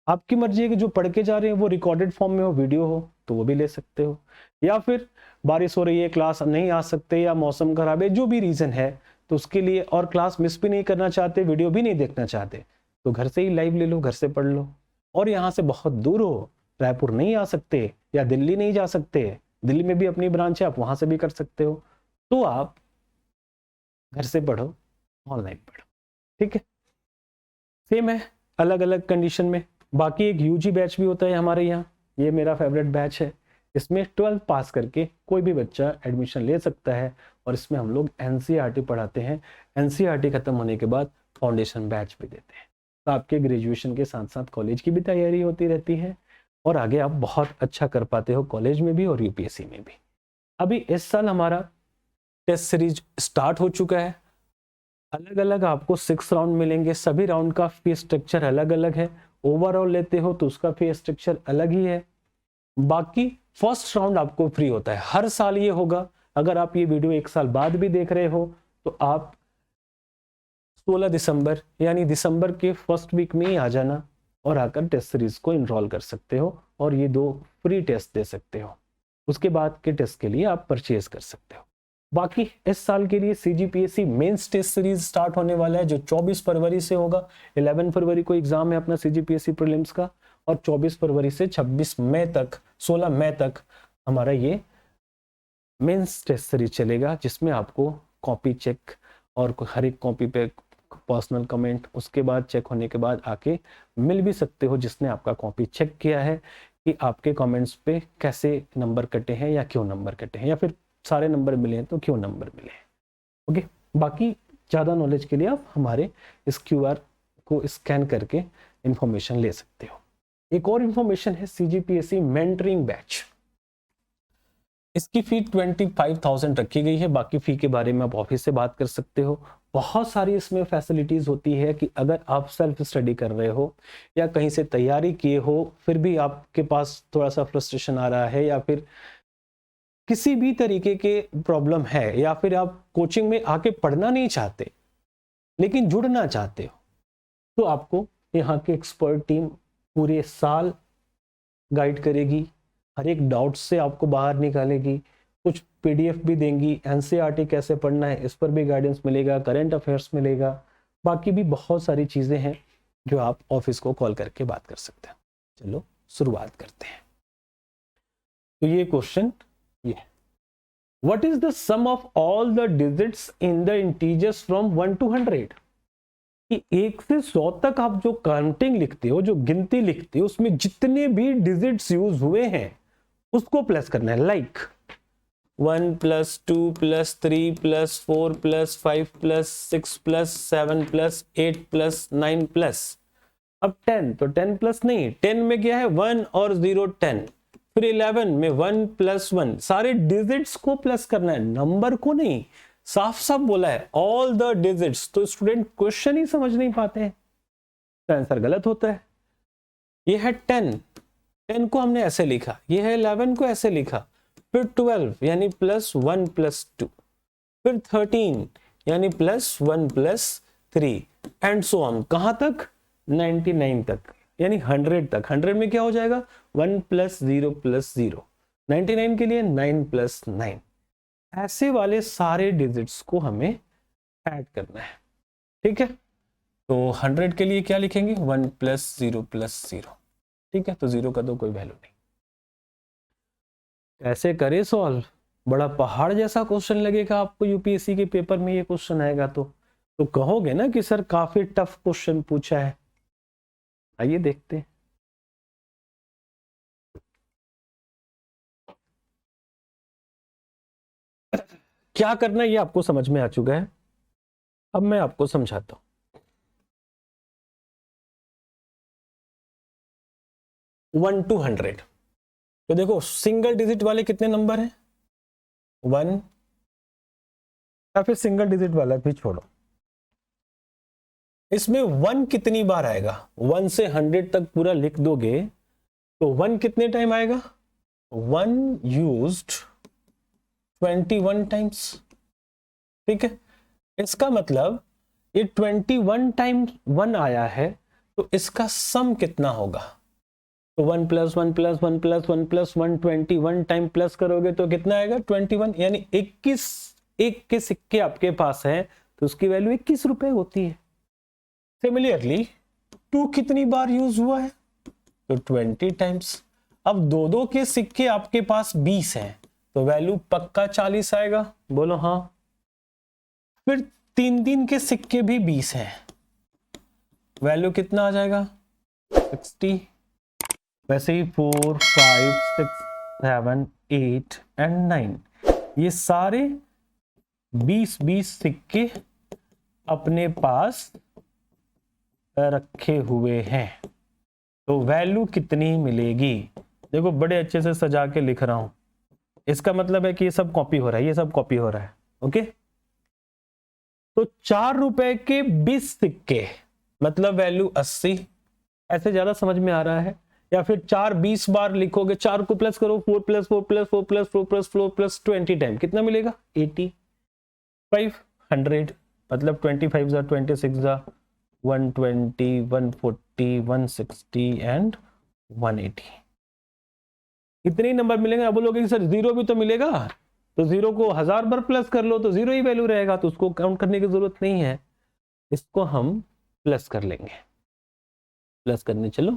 आपकी मर्जी है कि जो पढ़ के जा रहे हैं वो रिकॉर्डेड फॉर्म में हो, वीडियो हो तो वो भी ले सकते हो, या फिर बारिश हो रही है क्लास नहीं आ सकते या मौसम खराब है, जो भी रीजन है तो उसके लिए, और क्लास मिस भी नहीं करना चाहते, वीडियो भी नहीं देखना चाहते, तो घर से ही लाइव ले लो, घर से पढ़ लो। और यहाँ से बहुत दूर हो, रायपुर नहीं आ सकते या दिल्ली नहीं जा सकते, दिल्ली में भी अपनी ब्रांच है, आप वहां से भी कर सकते हो, तो आप घर से पढ़ो, ऑनलाइन पढ़ो, ठीक है। सेम है अलग अलग कंडीशन में। बाकी एक यूजी बैच भी होता है हमारे यहाँ, ये मेरा फेवरेट बैच है। इसमें 12 पास करके कोई भी बच्चा एडमिशन ले सकता है और इसमें हम लोग एनसीईआरटी पढ़ाते हैं। एनसीईआरटी खत्म होने के बाद फाउंडेशन बैच भी देते हैं, तो आपके ग्रेजुएशन के साथ साथ कॉलेज की भी तैयारी होती रहती है और आगे आप बहुत अच्छा कर पाते हो कॉलेज में भी और यूपीएससी में भी। अभी इस साल हमारा टेस्ट सीरीज स्टार्ट हो चुका है। अलग अलग आपको 6 राउंड मिलेंगे, सभी राउंड का फी स्ट्रक्चर अलग अलग है। ओवरऑल लेते हो तो उसका फी स्ट्रक्चर अलग ही है। बाकी फर्स्ट राउंड आपको फ्री होता है, हर साल ये होगा। अगर आप ये वीडियो 1 साल बाद भी देख रहे हो तो आप 16 दिसंबर यानी दिसंबर के फर्स्ट वीक में ही आ जाना और आकर टेस्ट सीरीज को इनरोल कर सकते हो और ये 2 फ्री टेस्ट दे सकते हो। उसके बाद के टेस्ट के लिए आप परचेज कर सकते हो। बाकी इस साल के लिए CGPSC mains test series start होने वाला है जो 24 फरवरी से होगा। 11 फरवरी को एग्जाम है अपना सीजीपीएससी प्रीलिम्स का और 24 फरवरी से 26 मई तक 16 मई तक हमारा ये मेंस टेस्ट सीरीज चलेगा, जिसमें आपको कॉपी चेक और हर एक कॉपी पे पर्सनल कमेंट उसके बाद चेक होने के बाद आके मिल भी सकते हो जिसने आपका कॉपी चेक किया है कि आपके कमेंट्स पे कैसे नंबर कटे हैं या क्यों नंबर कटे हैं, या फिर सारे नंबर मिले हैं तो क्यों नंबर मिले हैं। ओके, बाकी ज़्यादा नॉलेज के लिए आप हमारे इस क्यूआर को स्कैन करके इंफॉर्मेशन ले सकते हो। एक और इंफॉर्मेशन है सीजीपीएससी मेंटरिंग बैच, इसकी फी 25,000 रखी गई है। बाकी फी के बारे में आप ऑफिस से बात कर सकते हो। बहुत सारी इसमें फैसिलिटीज होती है कि अगर आप सेल्फ स्टडी कर रहे हो या कहीं से तैयारी किए हो फिर भी आपके पास थोड़ा सा फ्रस्ट्रेशन आ रहा है या फिर किसी भी तरीके के प्रॉब्लम है या फिर आप कोचिंग में आके पढ़ना नहीं चाहते लेकिन जुड़ना चाहते हो, तो आपको यहाँ की एक्सपर्ट टीम पूरे साल गाइड करेगी, हर एक डाउट से आपको बाहर निकालेगी, कुछ पीडीएफ भी देंगी, एनसीईआरटी कैसे पढ़ना है इस पर भी गाइडेंस मिलेगा, करंट अफेयर्स मिलेगा, बाकी भी बहुत सारी चीज़ें हैं जो आप ऑफिस को कॉल करके बात कर सकते हैं। चलो शुरुआत करते हैं। तो ये क्वेश्चन ये what is the sum of all the digits in the integers from 1 to 100? कि 1 से 100 तक आप जो काउंटिंग लिखते हो, जो गिनती लिखते हो, उसमें जितने भी डिजिट्स यूज हुए हैं उसको प्लस करना है। लाइक 1 + 2 + 3 + 4 + 5 + 6 + 7 + 8 + 9 +, अब 10, तो 10 प्लस नहीं, 10 में क्या है 1 और 0 10, फिर 11 में 1 + 1, सारे डिजिट्स को प्लस करना है, नंबर को नहीं। साफ साफ बोला है ऑल द डिजिट्स, तो स्टूडेंट क्वेश्चन ही समझ नहीं पाते हैं, तो आंसर गलत होता है। ये है 10 को हमने ऐसे लिखा, ये है 11 को ऐसे लिखा, फिर 12 यानी +1 + 2, फिर 13 यानी +1 + 3 एंड सो ऑन, कहां तक 99 तक, यानी 100 तक। 100 में क्या हो जाएगा 1 + 0 + 0, 99 के लिए 9 + 9। ऐसे वाले सारे डिजिट्स को हमें ऐड करना है, ठीक है। तो 100 के लिए क्या लिखेंगे 1 + 0 + 0, ठीक है, तो 0 का तो कोई वैल्यू नहीं। ऐसे करे सॉल्व, बड़ा पहाड़ जैसा क्वेश्चन लगेगा आपको यूपीएससी के पेपर में ये क्वेश्चन आएगा तो कहोगे ना कि सर काफी टफ क्वेश्चन पूछा है। आइए देखते हैं। क्या करना है ये आपको समझ में आ चुका है, अब मैं आपको समझाता हूं। 1 to 100, तो देखो सिंगल डिजिट वाले कितने नंबर हैं 1, या फिर सिंगल डिजिट वाला भी छोड़ो, इसमें 1 कितनी बार आएगा, 1 से 100 तक पूरा लिख दोगे तो 1 कितने टाइम आएगा 1 यूज्ड 21 टाइम्स, ठीक है। इसका मतलब ये 21 टाइम 1 आया है, तो इसका सम कितना होगा, तो 1 + 1 + 1 + 1 + 1 21 टाइम प्लस करोगे तो कितना आएगा 21, यानी 21 एक के सिक्के आपके पास है तो उसकी वैल्यू 21 रुपए होती है। सिमिलरली 2 कितनी बार यूज हुआ है तो 20 टाइम्स। अब दो के सिक्के आपके पास 20 हैं तो वैल्यू पक्का 40 आएगा, बोलो हाँ। फिर 3 के सिक्के भी 20 हैं, वैल्यू कितना आ जाएगा 60। वैसे ही 4 5 6 7 8 एंड 9, ये सारे 20 सिक्के अपने पास रखे हुए हैं, तो वैल्यू कितनी मिलेगी। देखो बड़े अच्छे से सजा के लिख रहा हूं, इसका मतलब है कि ये सब कॉपी हो रहा है, ये सब कॉपी हो रहा है, ओके। तो 4 रुपए के 20 सिक्के मतलब वैल्यू 80, ऐसे ज्यादा समझ में आ रहा है। या फिर 4 20 बार लिखोगे, 4 को प्लस करो 4 + 4 + 4 + 4 + 4 + 20 टाइम कितना मिलेगा 80, 500 मतलब 25 जा 26 जा 120 140 160 एंड 180, इतने ही नंबर मिलेंगे। अब बोलोगे सर 0 भी तो मिलेगा, तो 0 को 1000 बार प्लस कर लो तो 0 ही वैल्यू रहेगा, तो उसको काउंट करने की जरूरत नहीं है, इसको हम प्लस कर लेंगे। प्लस करने चलो,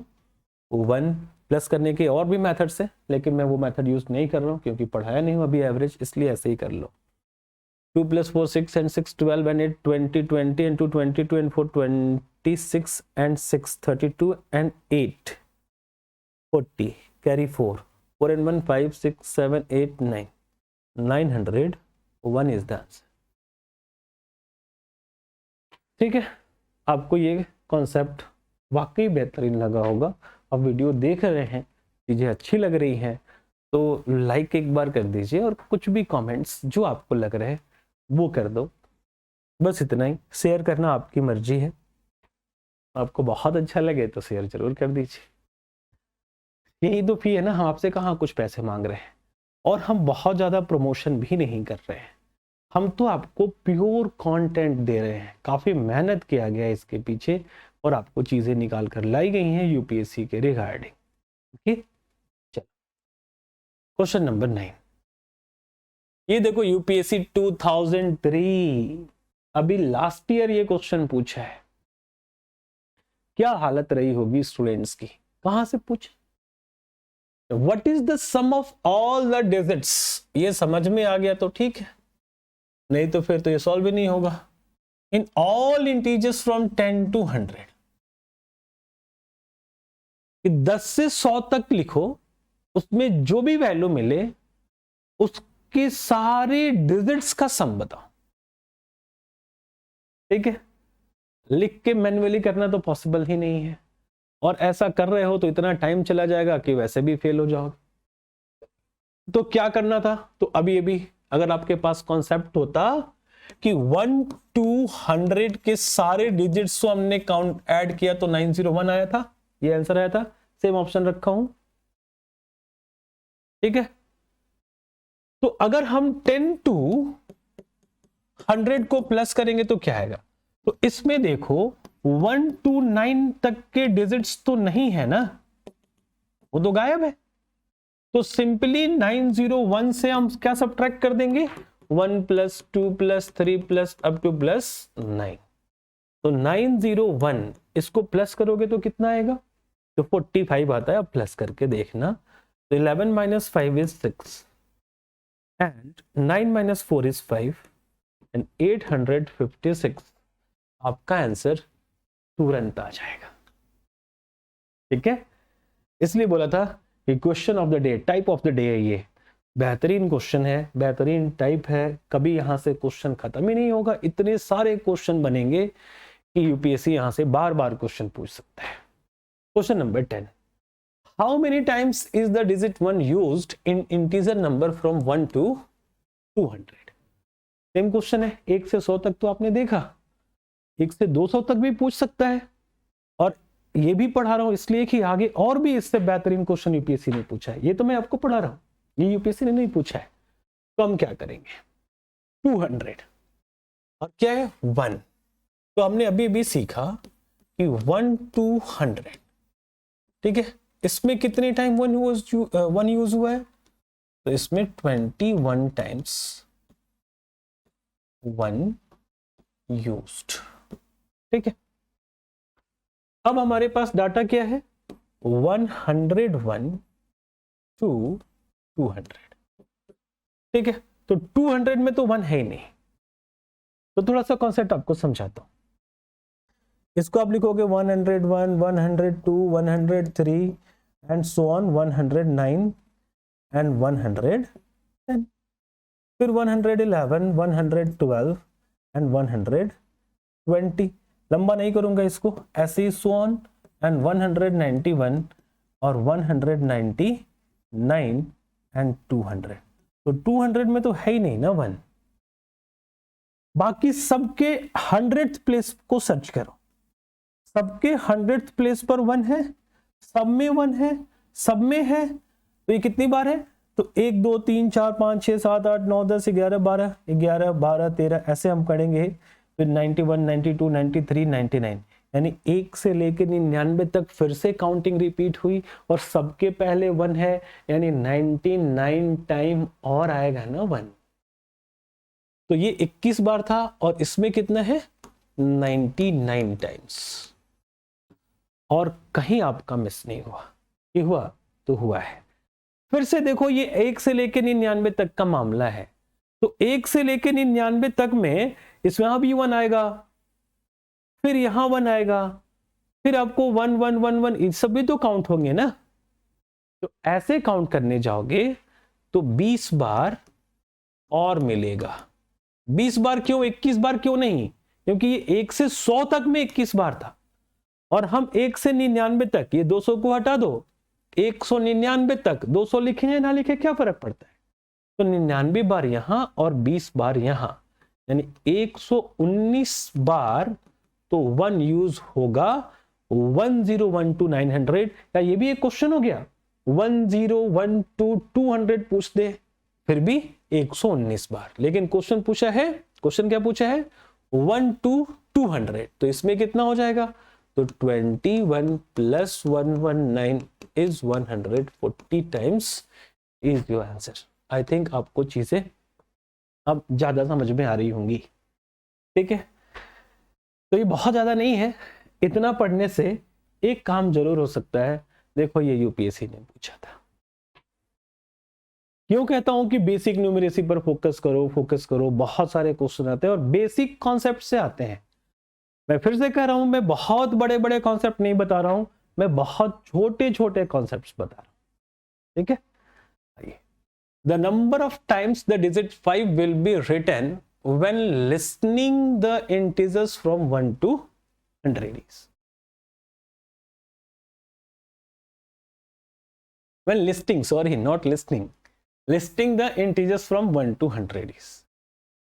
1 प्लस करने के और भी मेथड्स है, लेकिन मैं वो मेथड यूज नहीं कर रहा हूँ क्योंकि पढ़ाया नहीं हूँ अभी एवरेज, इसलिए ऐसे ही कर लो। 2 + 4 6 and 6 12 and 8 20 20 and 2 22 and 4 26 and 6 32 and 8 40 carry 4 and 1 5 6 7 8 9 901 is the answer, ठीक है। आपको ये कॉन्सेप्ट वाकई बेहतरीन लगा होगा, अब वीडियो देख रहे हैं, चीज़ें अच्छी लग रही हैं तो लाइक एक बार कर दीजिए, और कुछ भी कमेंट्स जो आपको लग रहे हैं वो कर दो, बस इतना ही। शेयर करना आपकी मर्जी है, आपको बहुत अच्छा लगे तो शेयर जरूर कर दीजिए। यही तो फी है ना, हम आपसे कहाँ कुछ पैसे मांग रहे हैं, और हम बहुत ज़्यादा प्रमोशन भी नहीं कर रहे हैं, हम तो आपको प्योर कंटेंट दे रहे हैं। काफ़ी मेहनत किया गया है इसके पीछे, और आपको चीजें निकाल कर लाई गई हैं यूपीएससी के रिगार्डिंग। ओके, चलो क्वेश्चन नंबर 9। ये देखो यूपीएससी 2003, अभी लास्ट ईयर ये क्वेश्चन पूछा है। क्या हालत रही होगी स्टूडेंट्स की, कहां से पूछे? What is the sum of all the digits? ये समझ में आ गया तो ठीक है, नहीं तो फिर तो ये सॉल्व भी नहीं होगा। In all integers from 10 to 100, 10 से 100 तक लिखो, उसमें जो भी वैल्यू मिले उसके सारे डिजिट्स का सम बताओ। ठीक है, लिख के मैन्युअली करना तो पॉसिबल ही नहीं है, और ऐसा कर रहे हो तो इतना टाइम चला जाएगा कि वैसे भी फेल हो जाओगे। तो क्या करना था? तो अभी अगर आपके पास कॉन्सेप्ट होता कि 1 to 100 के सारे डिजिट्स को हमने काउंट ऐड किया तो 901 आया था, ये आंसर आया था। सेम ऑप्शन रखा हूं, ठीक है। तो अगर हम 10 to 100 को प्लस करेंगे तो क्या आएगा? तो इसमें देखो 1 to 9 तक के डिजिट्स तो नहीं है ना, वो तो गायब है। तो सिंपली 901 से हम क्या सब्ट्रैक्ट कर देंगे? 1 + 2 + 3 + up to +9। तो 901 इसको प्लस करोगे तो कितना आएगा? तो 45 आता है। अब प्लस करके देखना, तो 11 - 5 is 6 and 9 - 4 is 5 and 856 आपका आंसर तुरंत आ जाएगा। ठीक है, इसलिए बोला था कि question of the day, type of the day है ये। बेहतरीन क्वेश्चन है, बेहतरीन टाइप है, कभी यहां से क्वेश्चन खत्म ही नहीं होगा। इतने सारे क्वेश्चन बनेंगे कि यूपीएससी यहां से बार बार क्वेश्चन पूछ सकता है। Question number 10, how many times is the digit 1 used in integer number from 1 to 200? Same question है, 1 से 100 तक तो आपने देखा, 1 से 200 तक भी पूछ सकता है। और ये भी पढ़ा रहा हूं इसलिए कि आगे और भी इससे बेहतरीन क्वेश्चन यूपीएससी ने पूछा है। ये तो मैं आपको पढ़ा रहा हूं, ये यूपीएससी ने नहीं पूछा है। तो हम क्या करेंगे? 200 और क्या है 1। तो हमने अभी भी सीखा कि 1 to 100, ठीक है। इसमें कितने टाइम 1 यूज हुआ है? तो इसमें 21 टाइम्स 1 यूज्ड, ठीक है। अब हमारे पास डाटा क्या है? 101 to 200, ठीक है। तो 200 में तो 1 है ही नहीं, तो थोड़ा सा कॉन्सेप्ट आपको समझाता हूं। इसको आप लिखोगे 101, 102, 103 एंड सो ऑन, 109 एंड 110, फिर 111, 112 एंड 120। लंबा नहीं करूंगा इसको, ऐसे ही सो ऑन एंड 191 और 199 एंड 200। तो 200 में तो है ही नहीं ना 1। बाकी सबके 100th प्लेस को सर्च करो, सबके 100th प्लेस पर 1 है, सब में 1 है, सब में है। तो ये कितनी बार है? तो 1 2 3 4 5 6 7 8 9 10 11 12 11 12 13 ऐसे हम करेंगे। फिर 91 92 93 99, यानी 1 से लेकर 99 तक फिर से काउंटिंग रिपीट हुई और सबके पहले 1 है, यानी 99 टाइम और आएगा ना 1। तो ये 21 बार था और इसमें कितना है? 99 टाइम्स। और कहीं आपका मिस नहीं हुआ, ये हुआ तो हुआ है। फिर से देखो, ये 1 से लेकर 99 तक का मामला है। तो 1 से लेकर 99 तक में इसमें यहां भी 1 आएगा, फिर यहां 1 आएगा, फिर आपको 1 1 1 1 ये सब भी तो काउंट होंगे ना। तो ऐसे काउंट करने जाओगे तो 20 बार और मिलेगा। 20 बार क्यों, 21 बार क्यों नहीं? क्योंकि ये 1 से 100 तक में 21 बार था और हम 1 से 99 तक, ये 200 को हटा दो, 199 तक 200 लिखे या ना लिखे क्या फर्क पड़ता है? तो 99 बार यहां और 20 बार यहां, यानी 119 बार तो 1 यूज होगा 1012 to 900। या ये भी एक क्वेश्चन हो गया, 1012 to 200 पूछ दे फिर भी 119 बार। लेकिन क्वेश्चन पूछा है, क्वेश्चन क्या पूछा है? 1 to 200। तो इसमें कितना हो जाएगा? तो 21 plus 119 is 140 times is your answer. I think आपको चीजें अब ज्यादा समझ में आ रही होंगी, ठीक है। तो ये बहुत ज्यादा नहीं है, इतना पढ़ने से एक काम जरूर हो सकता है। देखो ये यूपीएससी ने पूछा था। क्यों कहता हूं कि बेसिक न्यूमेरेसी पर फोकस करो, बहुत सारे क्वेश्चन आते हैं और बेसिक कॉन्सेप्ट से आते हैं। मैं फिर से कह रहा हूं, मैं बहुत बड़े बड़े कॉन्सेप्ट नहीं बता रहा हूं, मैं बहुत छोटे छोटे कॉन्सेप्ट्स बता रहा हूं, ठीक है। आइए, the number of times the digit 5 will be written when listening the integers from 1 to 100 is। when listing, sorry not listening, listing the integers from 1 to 100 is।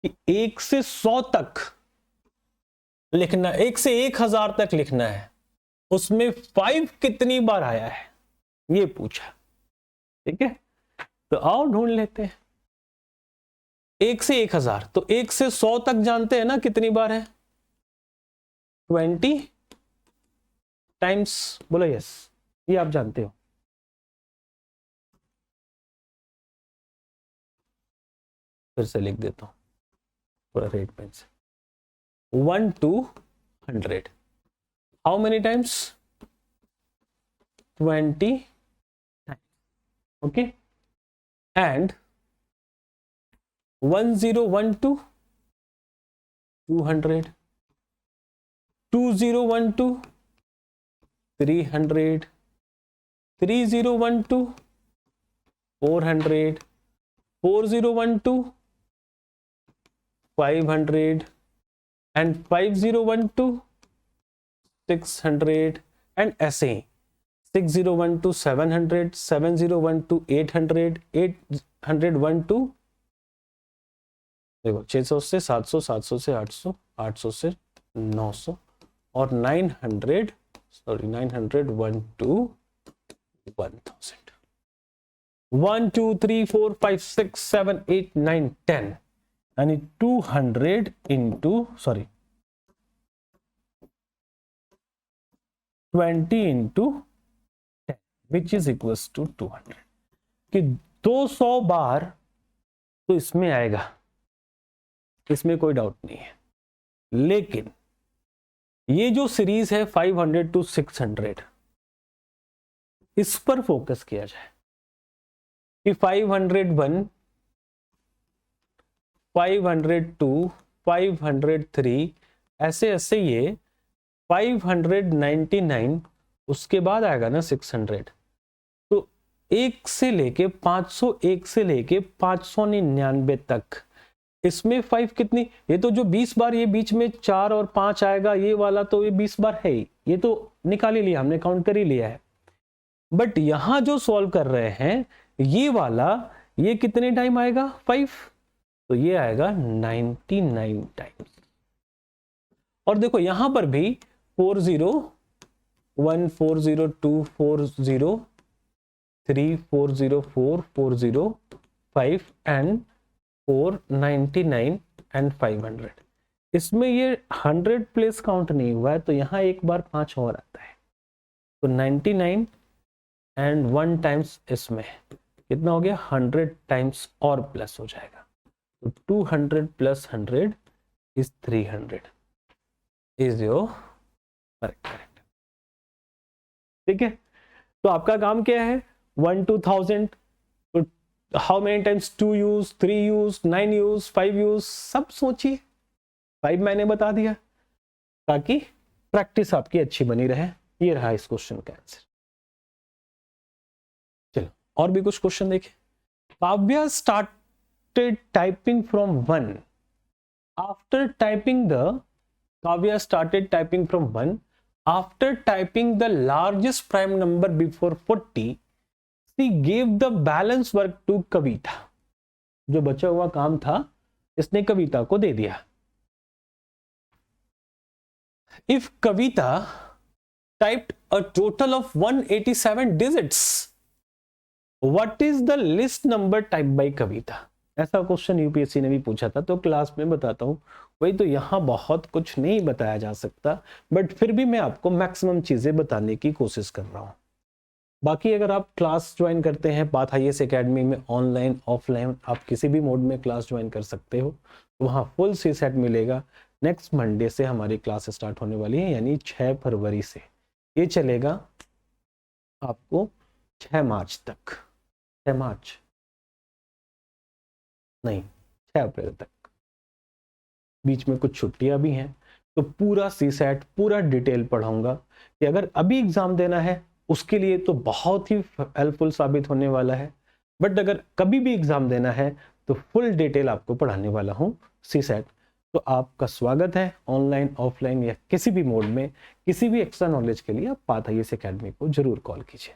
1 से 100 तक लिखना, 1 से 1000 तक लिखना है, उसमें 5 कितनी बार आया है ये पूछा, ठीक है। तो आओ ढूंढ लेते हैं। 1 से 1000, तो 1 से 100 तक जानते हैं ना कितनी बार है, 20 टाइम्स, बोलो यस, ये आप जानते हो। फिर से लिख देता हूं थोड़ा रेड पेन से। 1 to 100, how many times, 20 times, okay. And 1012 200, 2012 300, 3012 400, 4012 500 and 5012 600 and ऐसे ही 6012 700, 7012 800, 812 देखो 600 से 700, 700 से 800, 800 से 900 और 900 1 to 1000। 1 2 3 4 5 6 7 8 9 10 यानी 200 into 20 into 10 which is equals to 200। कि 200 बार तो इसमें आएगा, इसमें कोई डाउट नहीं है। लेकिन ये जो सीरीज है 500 to 600, इस पर फोकस किया जाए कि 501 502 503 ऐसे ऐसे ये 599 उसके बाद आएगा ना 600। तो 1 से लेके 501 से लेके 599 तक इसमें 5 कितनी, ये तो जो 20 बार ये बीच में 4 और 5 आएगा ये वाला, तो ये 20 बार है ही, ये तो निकाल ही लिया हमने, काउंट कर ही लिया है। बट यहां जो सॉल्व कर रहे हैं ये वाला, ये कितने टाइम आएगा 5, तो ये आएगा 99 टाइम्स। और देखो यहां पर भी 401 402 403 404 405 एंड 499 एंड 500, इसमें ये 100 प्लेस काउंट नहीं हुआ है, तो यहां एक बार 5 और आता है, तो 99 एंड 1 टाइम्स इसमें कितना हो गया 100 टाइम्स और प्लस हो जाएगा, तो 200 plus 100 is 300 is your correct. ठीक है, तो आपका काम क्या है 1 to 1000, तो how many times 2 use 3 use 9 use 5 use सब सोचिए। 5 मैंने बता दिया ताकि प्रैक्टिस आपकी अच्छी बनी रहे। ये रहा इस क्वेश्चन का आंसर। चलो और भी कुछ क्वेश्चन देखें। Kavya started typing from 1 after typing the Kavya started typing from 1 after typing the largest prime number before 40, she gave the balance work to Kavita। जो बचा हुआ काम था इसने कविता को दे दिया। If Kavita typed a total of 187 digits, what is the list number typed by Kavita? ऐसा क्वेश्चन यूपीएससी ने भी पूछा था, तो क्लास में बताता हूं वही तो, यहाँ बहुत कुछ नहीं बताया जा सकता, बट फिर भी मैं आपको मैक्सिमम चीजें बताने की कोशिश कर रहा हूँ। बाकी अगर आप क्लास ज्वाइन करते हैं पाथ आईएएस एकेडमी में, ऑनलाइन ऑफलाइन आप किसी भी मोड में क्लास ज्वाइन कर सकते हो, तो वहाँ फुल सी सेट मिलेगा। नेक्स्ट मंडे से हमारी क्लास स्टार्ट होने वाली है, यानी 6 फरवरी से। ये चलेगा आपको 6 मार्च तक, 6 मार्च नहीं 6 अप्रैल तक, बीच में कुछ छुट्टियां भी हैं। तो पूरा सी सेट पूरा डिटेल पढ़ाऊंगा कि अगर अभी एग्जाम देना है उसके लिए तो बहुत ही हेल्पफुल साबित होने वाला है, बट अगर कभी भी एग्जाम देना है तो फुल डिटेल आपको पढ़ाने वाला हूँ सी सेट। तो आपका स्वागत है, ऑनलाइन ऑफलाइन या किसी भी मोड में किसी भी एक्स्ट्रा नॉलेज के लिए आप पाथ आईएएस एकेडमी को जरूर कॉल कीजिए।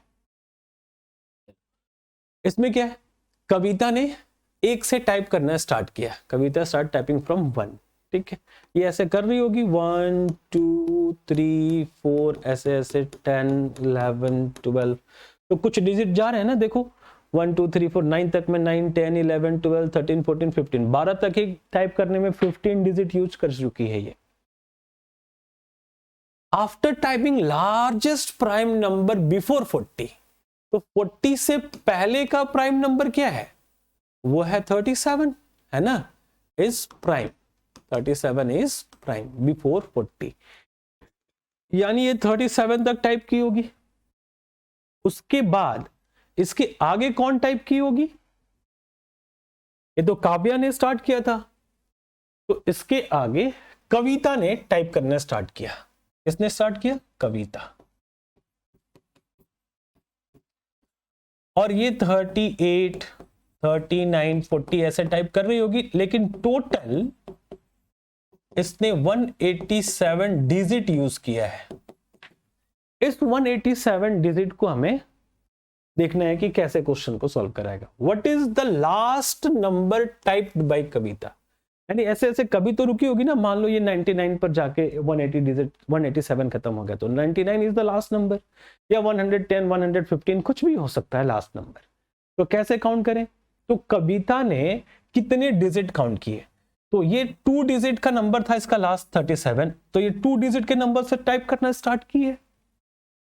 इसमें क्या है, कविता ने 1 से टाइप करना स्टार्ट किया, कविता स्टार्ट टाइपिंग फ्रॉम 1, ठीक है। ये ऐसे कर रही होगी 1 2 3 4 ऐसे ऐसे 10 11 12, तो कुछ डिजिट जा रहे हैं ना, देखो 1 2 3 4 9 तक में 9 10 11 12 13 14 15 12 तक ही टाइप करने में 15 डिजिट यूज कर चुकी है ये। After typing largest prime number before 40, तो 40 से पहले का प्राइम नंबर क्या है, वो है 37, है ना, is prime, 37 is prime before 40, यानी ये 37 तक टाइप की होगी। उसके बाद इसके आगे कौन टाइप की होगी, ये तो काव्या ने स्टार्ट किया था, तो इसके आगे कविता ने टाइप करना स्टार्ट किया। किसने स्टार्ट किया, कविता। और ये 38 39 40 ऐसे टाइप कर रही होगी, लेकिन टोटल इसने 187 डिजिट यूज किया है। इस 187 डिजिट को हमें देखना है कि कैसे क्वेश्चन को सॉल्व कराएगा। What is the last number typed by Kavita, यानी ऐसे ऐसे कभी तो रुकी होगी ना, मान लो ये 99 पर जाके 180 डिजिट 187 खत्म हो गया, तो 99 इज द लास्ट नंबर, या 110 115 कुछ भी हो सकता है लास्ट नंबर। तो कैसे काउंट करें, तो कविता ने कितने डिजिट काउंट किए, तो ये 2 डिजिट का नंबर था इसका लास्ट 37, तो ये 2 डिजिट के नंबर से टाइप करना स्टार्ट किए।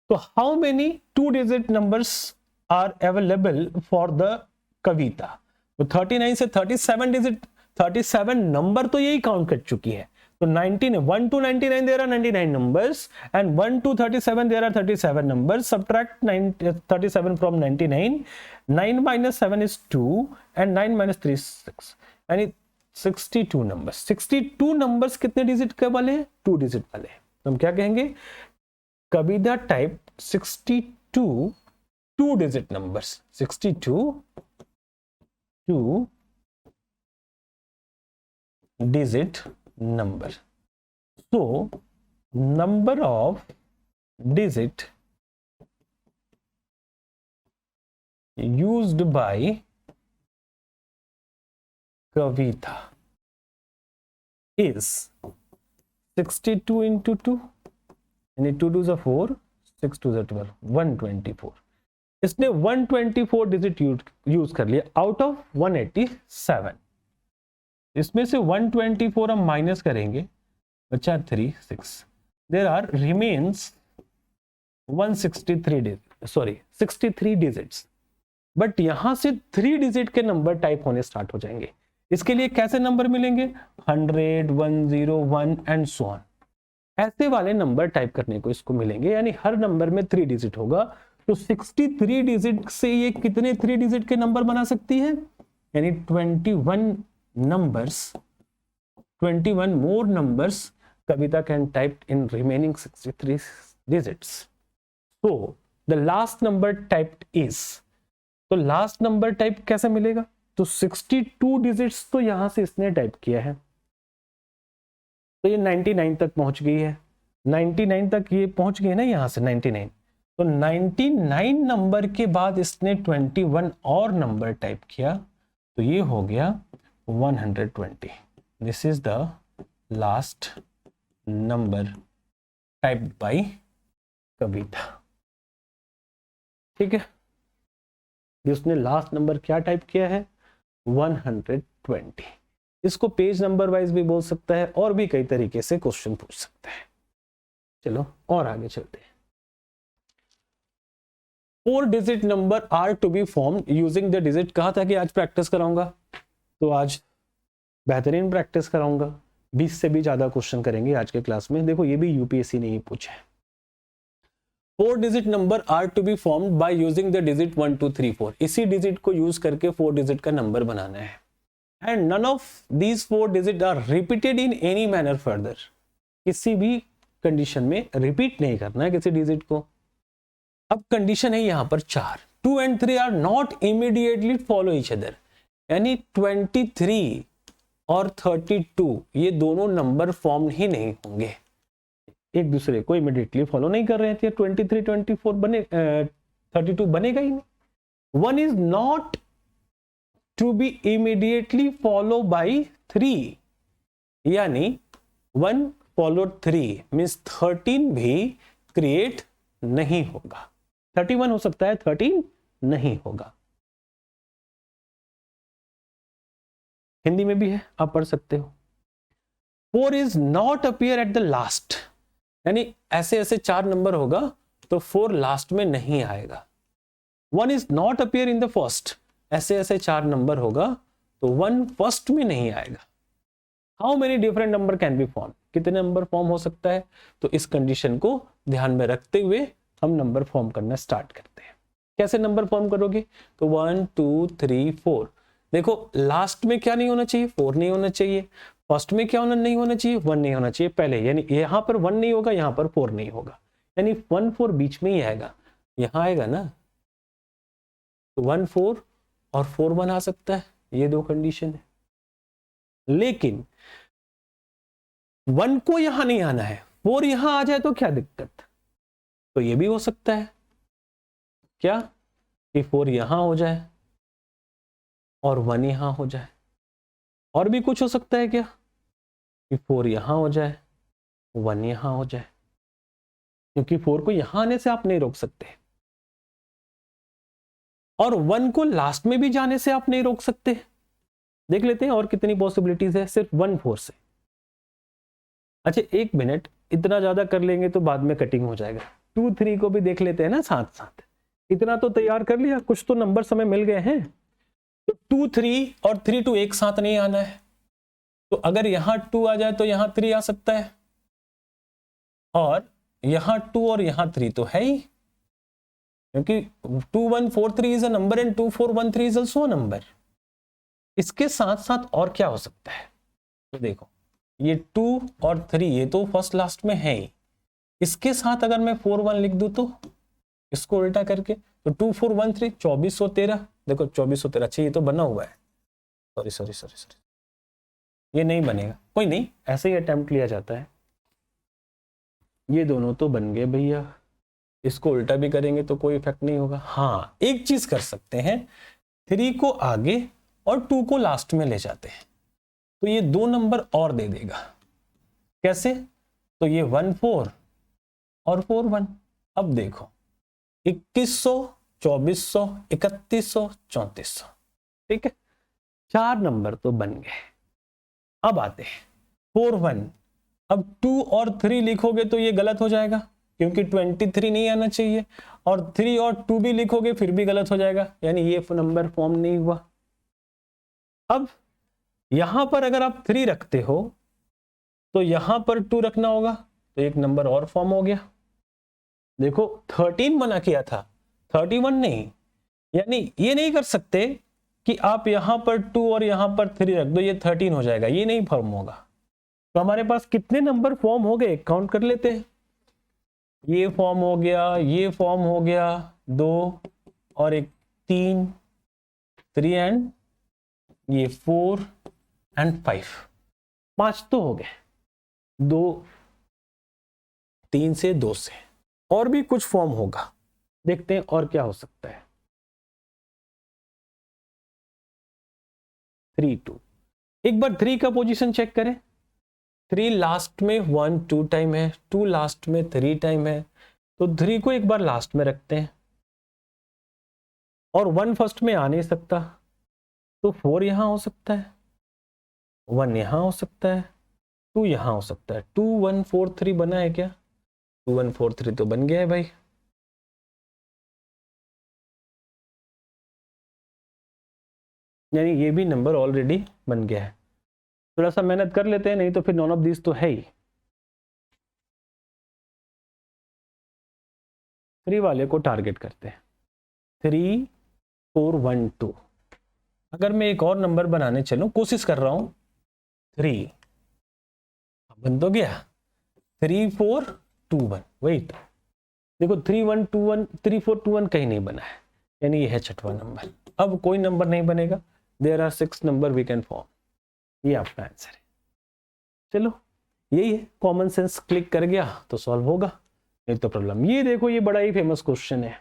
तो how many 2 digit numbers are available for the Kavita, तो 39 से 37 डिजिट 37 नंबर तो यही काउंट कर चुकी है। तो 19 1 to 99 there are 99 numbers and 1 to 37 there are 37 numbers. Subtract 37 from 99. 9 minus 7 is 2 and 9 minus 3 is 6, यानी 62 numbers। 62 numbers कितने डिजिट के वाले हैं, 2 डिजिट वाले हैं। तो हम क्या कहेंगे, कविता type 62 2 digit numbers, 62 2 digit number. So number of digit used by Kavita is 62 into 2, यानी 2 2s are 4, 6 2s are 12, 124। इसने 124 डिजिट यूज कर लिया आउट ऑफ 187। इसमें से 124 हम माइनस करेंगे, बचा 3 6, there are remains 63 digits, but यहां से 3 डिजिट के नंबर टाइप होने स्टार्ट हो जाएंगे। इसके लिए कैसे नंबर मिलेंगे, 100 101 एंड सो ऑन, ऐसे वाले नंबर टाइप करने को इसको मिलेंगे, यानी हर नंबर में 3 डिजिट होगा। तो 63 डिजिट से ये कितने 3 डिजिट के नंबर बना सकती है, यानी 21 numbers, 21 more numbers Kavita can type in remaining 63 digits. So the last number typed is, तो last number type कैसे मिलेगा, तो 62 digits तो यहां से इसने टाइप किया है, तो ये 99 तक पहुंच गई है, 99 तक ये पहुंच गई ना यहां से 99, तो 99 नंबर के बाद इसने 21 और नंबर टाइप किया, तो ये हो गया 120। This is the last number typed by कविता, ठीक है। उसने लास्ट नंबर क्या टाइप किया है, 120। इसको पेज नंबर वाइज भी बोल सकता है और भी कई तरीके से क्वेश्चन पूछ सकता है। चलो और आगे चलते हैं। 4 digit number are to be formed using the digit. कहा था कि आज प्रैक्टिस कराऊंगा, तो आज बेहतरीन प्रैक्टिस कराऊंगा। 20 से भी ज्यादा क्वेश्चन करेंगे आज के क्लास में। देखो ये भी यूपीएससी ने ही पूछा है। 4 digit number are to be formed by using the digit 1 2 3 4। इसी डिजिट को यूज करके 4 डिजिट का नंबर बनाना है। And none of these 4 digit are repeated in any manner further. किसी भी कंडीशन में रिपीट नहीं करना है किसी डिजिट को। अब कंडीशन है यहां पर 4, 2 and 3 are not immediately follow each other. यानी 23 और 32 ये दोनों नंबर फॉर्म ही नहीं होंगे, एक दूसरे को इमीडिएटली फॉलो नहीं कर रहे थे। 23 24 बने 32 बनेगा ही नहीं। 1 is not to be immediately follow by 3, यानी 1 फॉलोड 3 मीन्स 13 भी क्रिएट नहीं होगा। 31 हो सकता है, 13 नहीं होगा। हिंदी में भी है, आप पढ़ सकते हो। 4 is not appear at the last, यानी ऐसे ऐसे 4 नंबर होगा तो 4 लास्ट में नहीं आएगा। 1 is not appear in the first, ऐसे ऐसे 4 नंबर होगा तो 1 फर्स्ट में नहीं आएगा। How many different number can be form, कितने नंबर फॉर्म हो सकता है। तो इस कंडीशन को ध्यान में रखते हुए हम नंबर फॉर्म करना स्टार्ट करते हैं। कैसे नंबर फॉर्म करोगे, तो 1 2 3 4। देखो लास्ट में क्या नहीं होना चाहिए, 4 नहीं होना चाहिए। फर्स्ट में क्या नहीं होना चाहिए, 1 नहीं होना चाहिए पहले, यानी यहां पर 1 नहीं होगा, यहां पर 4 नहीं होगा, यानी 1 4 बीच में ही आएगा। यहां आएगा ना, तो 1 4 और 4 1 आ सकता है, ये दो कंडीशन है। लेकिन 1 को यहां नहीं आना है, 4 यहां आ जाए तो क्या दिक्कत, तो ये भी हो सकता है क्या कि 4 यहां हो जाए और 1 यहां हो जाए। और भी कुछ हो सकता है क्या कि 4 यहां हो जाए 1 यहां हो जाए, क्योंकि 4 को यहां आने से आप नहीं रोक सकते और 1 को लास्ट में भी जाने से आप नहीं रोक सकते। देख लेते हैं और कितनी पॉसिबिलिटीज है सिर्फ 1 4 से। अच्छा 1 मिनट, इतना ज्यादा कर लेंगे तो बाद में कटिंग हो जाएगा। 2 3 को भी देख लेते हैं ना साथ साथ। इतना तो तैयार कर लिया, कुछ तो नंबर समय मिल गए हैं। तो 2 3 और 3 2 एक साथ नहीं आना है, तो अगर यहां 2 आ जाए तो यहां 3 आ सकता है, और यहां 2 और यहां 3 तो है ही, क्योंकि 2 1 4 3 is a number and 2 4 1 3 is also a number. इसके साथ साथ और क्या हो सकता है, तो देखो ये 2 और 3 ये तो फर्स्ट लास्ट में है ही, इसके साथ अगर मैं 4 1 लिख दूं तो इसको उल्टा करके, तो 2 4 1 3 2413। देखो 2413, अच्छा ये तो बना हुआ है, सॉरी सॉरी सॉरी सॉरी, ये नहीं बनेगा, कोई नहीं, ऐसे ही अटेम्प्ट लिया जाता है। ये दोनों तो बन गए भैया, इसको उल्टा भी करेंगे तो कोई इफेक्ट नहीं होगा। हाँ एक चीज कर सकते हैं, 3 को आगे और 2 को लास्ट में ले जाते हैं, तो ये 2 नंबर और दे देगा। कैसे, तो ये 1 4 और 4 1। अब देखो 2100 2400 3100 3400, ठीक है, 4 नंबर तो बन गए। अब आते हैं 4 1। अब 2 और 3 लिखोगे तो ये गलत हो जाएगा, क्योंकि 23 नहीं आना चाहिए, और 3 और 2 भी लिखोगे फिर भी गलत हो जाएगा, यानी ये नंबर फॉर्म नहीं हुआ। अब यहां पर अगर आप 3 रखते हो तो यहां पर 2 रखना होगा, तो एक नंबर और फॉर्म हो गया। देखो 13 मना किया था, 31 नहीं, यानी ये नहीं कर सकते कि आप यहां पर 2 और यहां पर 3 रख दो, ये 13 हो जाएगा, ये नहीं फॉर्म होगा। तो हमारे पास कितने नंबर फॉर्म हो गए, काउंट कर लेते हैं। ये फॉर्म हो गया, ये फॉर्म हो गया 2 और एक 3 3 एंड ये 4 एंड 5 तो हो गए, 2 3 से 2 से। और भी कुछ फॉर्म होगा, देखते हैं और क्या हो सकता है। 3 2, एक बार 3 का पोजीशन चेक करें। 3 लास्ट में 1 2 टाइम है, 2 लास्ट में 3 टाइम है, तो 3 को एक बार लास्ट में रखते हैं, और 1 फर्स्ट में आ नहीं सकता, तो 4 यहां हो सकता है, 1 यहाँ हो सकता है, 2 यहाँ हो सकता है। 2 1 4 3 बना है क्या? 2 1 4 3 तो बन गया है भाई। यानी ये भी नंबर ऑलरेडी बन गया है। थोड़ा सा मेहनत कर लेते हैं, नहीं तो फिर नॉन ऑफ दिस तो है ही। 3 वाले को टारगेट करते हैं। 3 4 1 2। अगर मैं एक और नंबर बनाने चलूं, कोशिश कर रहा हूं, 3 बन तो गया, 3 4 2 1। वेट, देखो 3 1 2 1 3 4 2 1 कहीं नहीं बना है, यानी ये है छठवां नंबर। अब कोई नंबर नहीं बनेगा। There are 6 number we can form. ये आपका आंसर है। चलो यही है, कॉमन सेंस क्लिक कर गया तो सॉल्व होगा, नहीं तो प्रॉब्लम। ये देखो, ये बड़ा ही फेमस क्वेश्चन है,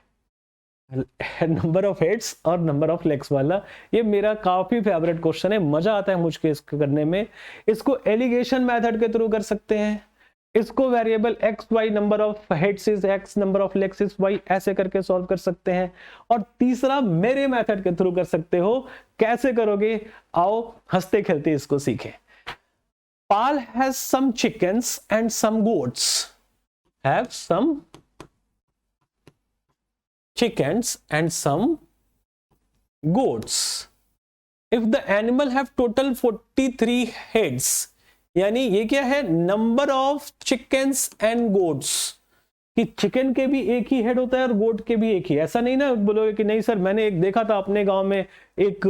नंबर ऑफ हेड्स और नंबर ऑफ लेग्स वाला। ये मेरा काफी फेवरेट क्वेश्चन है, मजा आता है मुझको इसको करने में। इसको एलिगेशन मेथड के थ्रू कर सकते हैं, इसको variable X Y, number of heads is X, number of legs is Y, ऐसे करके सॉल्व कर सकते हैं। और तीसरा मेरे मेथड के थ्रू कर सकते हो। कैसे करोगे? आओ हंसते खेलते इसको सीखें। Pal has some chickens and some goats. Have some chickens and some goats. If the animal have total 43 heads, यानी ये क्या है? Number of chickens and goats, कि चिकन के भी एक ही हेड होता है और गोट के भी एक ही। ऐसा नहीं ना बोलोगे कि नहीं सर मैंने एक देखा था अपने गांव में, एक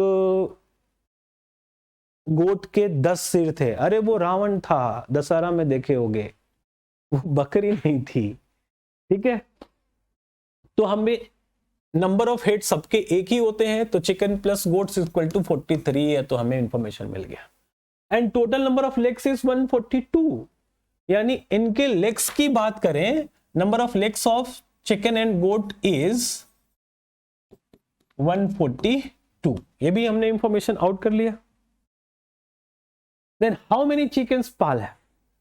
गोट के 10 सिर थे। अरे वो रावण था, दशहरा में देखे होगे, वो बकरी नहीं थी। ठीक है, तो हमें नंबर ऑफ हेड सबके एक ही होते हैं, तो chicken plus goats equal to 43 है, तो हमें इंफॉर्मेशन मिल गया। And total number of legs is 142, यानी इनके लेग्स की बात करें, number of legs of chicken and goat is 142। ये भी हमने इंफॉर्मेशन आउट कर लिया। देन हाउ मेनी चिकन्स पाल है,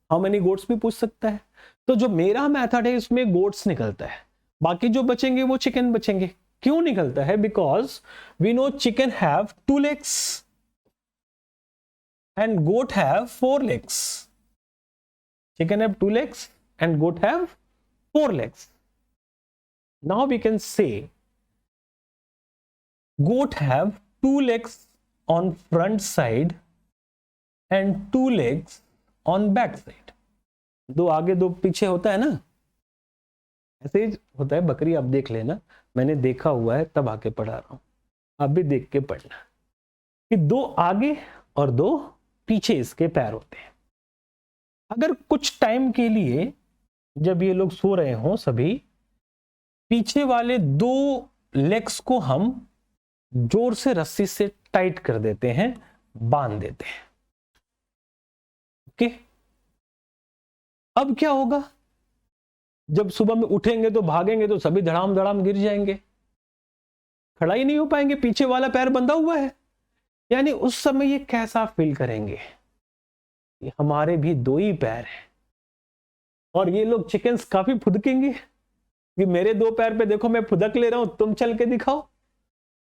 हाउ मेनी गोट्स भी पूछ सकता है। तो जो मेरा मेथड है इसमें गोट्स निकलता है, बाकी जो बचेंगे वो चिकन बचेंगे। क्यों निकलता है? Because we know chicken have 2 legs and goat have 4 legs. Chicken have 2 legs and goat have 4 legs. Now we can say goat have 2 legs on front side and 2 legs on back side. दो आगे दो पीछे होता है ना, ऐसे ही होता है। बकरी आप देख लेना, मैंने देखा हुआ है तब आके पढ़ा रहा हूं, आप भी देख के पढ़ना कि 2 आगे और 2 पीछे इसके पैर होते हैं। अगर कुछ टाइम के लिए जब ये लोग सो रहे हों सभी, पीछे वाले 2 लेग्स को हम जोर से रस्सी से टाइट कर देते हैं, बांध देते हैं। ओके, अब क्या होगा? जब सुबह में उठेंगे तो भागेंगे तो सभी धड़ाम धड़ाम गिर जाएंगे, खड़ा ही नहीं हो पाएंगे, पीछे वाला पैर बंधा हुआ है। यानी उस समय ये कैसा फील करेंगे? ये हमारे भी 2 ही पैर हैं, और ये लोग चिकन्स काफी फुदकेंगे कि मेरे 2 पैर पे देखो मैं फुदक ले रहा हूं, तुम चल के दिखाओ।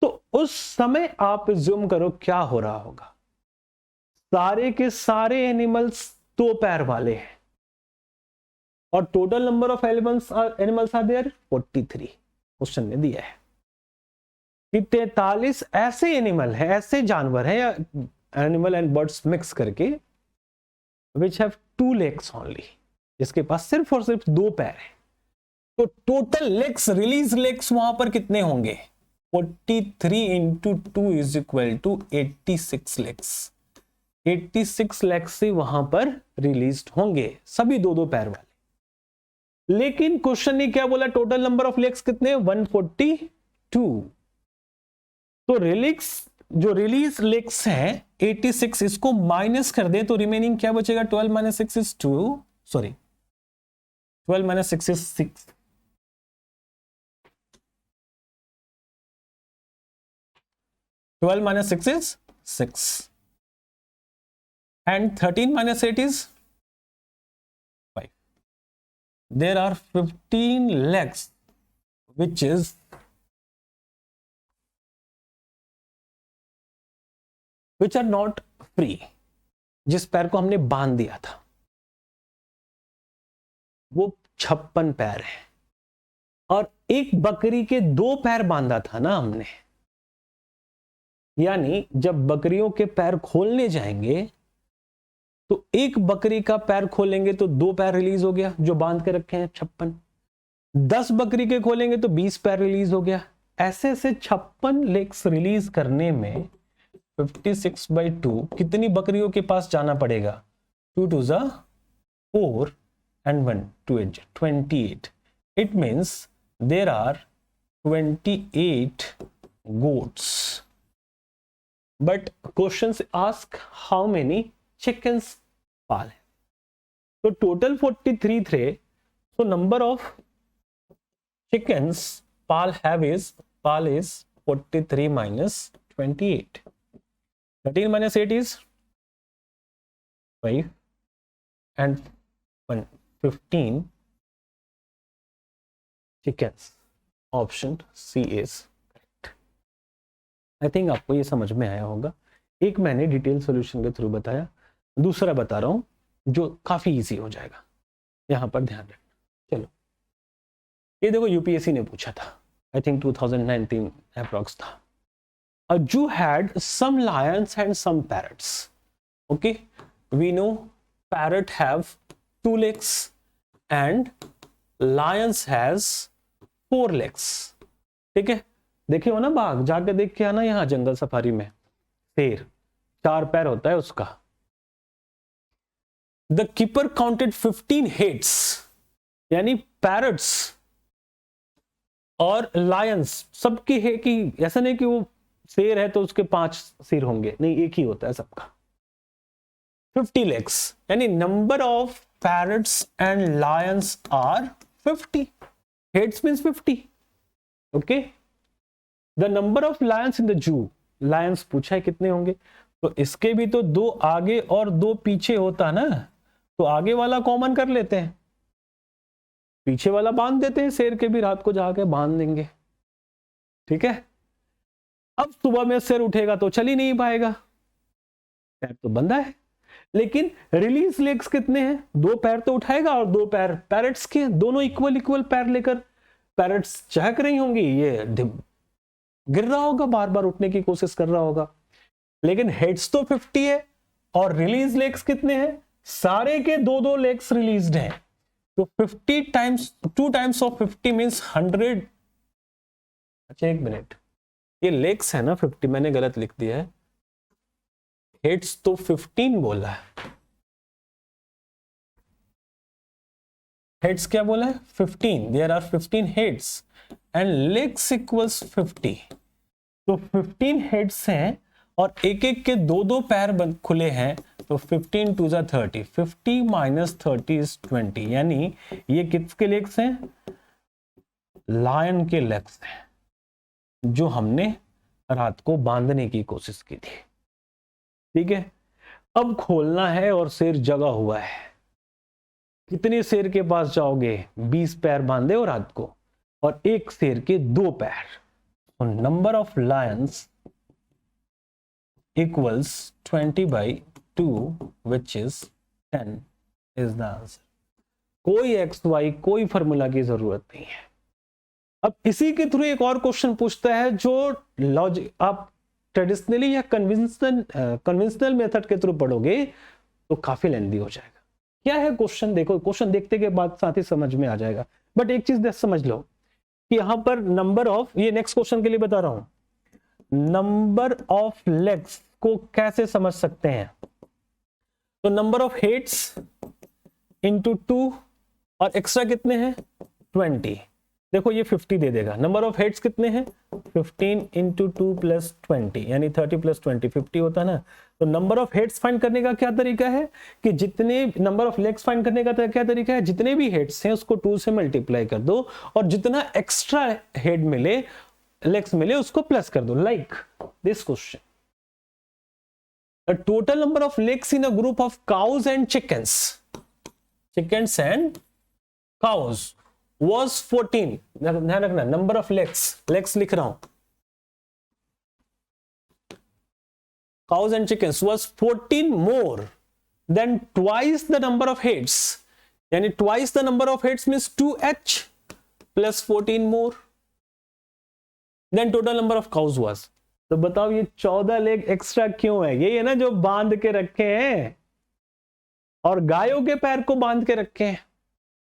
तो उस समय आप जूम करो क्या हो रहा होगा। सारे के सारे एनिमल्स 2 पैर वाले हैं, और total number of animals are there 43। Question ने दिया है कि 43 ऐसे एनिमल है, ऐसे जानवर है, या एनिमल एंड बर्ड्स मिक्स करके, विच हैव 2 legs ओनली, जिसके पास सिर्फ और सिर्फ 2 पैर है। तो टोटल लेग्स, रिलीज लेग्स वहां पर कितने होंगे? 43 into 2 is equal to 86 legs. 86 legs से वहां पर रिलीज होंगे, सभी 2-2 पैर वाले। लेकिन क्वेश्चन ने क्या बोला? टोटल नंबर ऑफ लेग्स कितने? 142। तो जो रिलीज लेग्स हैं 86, इसको माइनस कर दे तो रिमेनिंग क्या बचेगा? 12 minus 6 is 2, sorry 12 minus 6 is 6। 12 minus 6 is 6, and 13 minus 8 is 5. There are 15 legs which are not free. जिस पैर को हमने बांध दिया था वो 56 पैर है, और एक बकरी के 2 पैर बांधा था ना हमने, यानी जब बकरियों के पैर खोलने जाएंगे तो एक बकरी का पैर खोलेंगे तो 2 पैर रिलीज हो गया जो बांध के रखे हैं 56, 10 बकरी के खोलेंगे तो 20 पैर रिलीज हो गया। ऐसे ऐसे 56 लेग्स रिलीज करने में 56/2 कितनी बकरियों के पास जाना पड़ेगा? 2 2 4 and 1 2 8 28. It means there are 28 goats. But questions ask how many chickens पाल है, तो टोटल 43 थे, so number of chickens Pal is 43 minus 28. 13 minus 8 is 5 and 1 15 chickens. Option C is correct. I think आपको ये समझ में आया होगा। एक मैंने डिटेल सॉल्यूशन के थ्रू बताया, दूसरा बता रहा हूं जो काफी इजी हो जाएगा, यहां पर ध्यान रखना। चलो ये देखो यूपीएससी ने पूछा था, आई थिंक 2019 अप्रॉक्स था। A Jew had some lions and some parrots. Okay, we know parrot have 2 legs and lions has 4 legs. ठीक है, देखे हो ना बाघ, जाके देख के आना यहाँ जंगल सफारी में, शेर 4 पैर होता है उसका। The keeper counted 15 heads, यानी पैरट्स और लायंस सबके है कि ऐसा नहीं कि वो शेर है तो उसके 5 सिर होंगे, नहीं, एक ही होता है सबका। 50 legs, यानी number of parrots and lions are 50. Heads means 50. Okay, the number of lions in the zoo, lions पूछा है कितने होंगे, तो इसके भी तो 2 आगे और 2 पीछे होता ना, तो आगे वाला कॉमन कर लेते हैं, पीछे वाला बांध देते हैं, शेर के भी रात को जाके बांध देंगे। ठीक है, अब सुबह में शेर उठेगा तो चल ही नहीं पाएगा, पैर तो बंधा है, लेकिन रिलीज लेग्स कितने हैं? 2 पैर तो उठाएगा और 2 पैर पैरट्स के, दोनों इक्वल पैर लेकर पैरट्स चहक रही होंगी, ये गिर रहा होगा, बार बार उठने की कोशिश कर रहा होगा, लेकिन हेड्स तो 50 है और रिलीज लेग्स कितने हैं? सारे के 2 लेग्स रिलीज्ड हैं, तो 50 टाइम्स 2 टाइम्स ऑफ 50 मींस 100। अच्छा एक मिनट, ये लेग्स है ना 50, मैंने गलत लिख दिया है, हेड्स तो 15 बोला है, हेड्स क्या बोला है? 15, there are 15 heads and legs equals 50, तो 15 हेड्स हैं और एक एक के 2 पैर खुले हैं, तो 15 2 30, 50 माइनस 30 इज 20, यानी ये किसके लेग्स हैं? लायन के लेग्स हैं, जो हमने रात को बांधने की कोशिश की थी। ठीक है, अब खोलना है और शेर जगा हुआ है, कितने शेर के पास जाओगे? 20 पैर बांधे हो रात को और एक शेर के 2 पैर, तो number of Lions equals 20/2 which is 10 is the answer. कोई XY कोई फॉर्मूला की जरूरत नहीं है। अब इसी के थ्रू एक और क्वेश्चन पूछता है जो लॉजिक आप ट्रेडिशनली या कन्वेंशनल मेथड के थ्रू पढ़ोगे तो काफी लेंदी हो जाएगा। क्या है क्वेश्चन? देखो, क्वेश्चन देखते के बाद साथ ही समझ में आ जाएगा, बट एक चीज समझ लो कि यहां पर नंबर ऑफ, ये नेक्स्ट क्वेश्चन के लिए बता रहा हूं, नंबर ऑफ लेग्स को कैसे समझ सकते हैं? तो नंबर ऑफ हेड्स इंटू 2 और एक्स्ट्रा कितने हैं? 20। देखो ये 50 दे देगा। नंबर ऑफ हेड्स कितने हैं? 15 इंटू 2 प्लस 20, यानी 30 प्लस 20 50 होता है ना। तो नंबर ऑफ हेड्स फाइंड करने का क्या तरीका है कि जितने नंबर ऑफ लेग्स फाइंड करने का क्या तरीका है, जितने भी हेड्स हैं उसको 2 से मल्टीप्लाई कर दो और जितना एक्स्ट्रा हेड मिले, लेग्स मिले, उसको प्लस कर दो। Like this question, the total number of legs in a group of cows and chickens and cows was 14। ध्यान रखना, नंबर ऑफ लेग्स लिख रहा हूं, cows and chickens was 14 more than twice the number of heads, यानी twice the number of heads means 2h plus 14 more, than total number of cows was. तो बताओ ये 14 लेग एक्स्ट्रा क्यों है? ये है ना जो बांध के रखे हैं, और गायों के पैर को बांध के रखे हैं।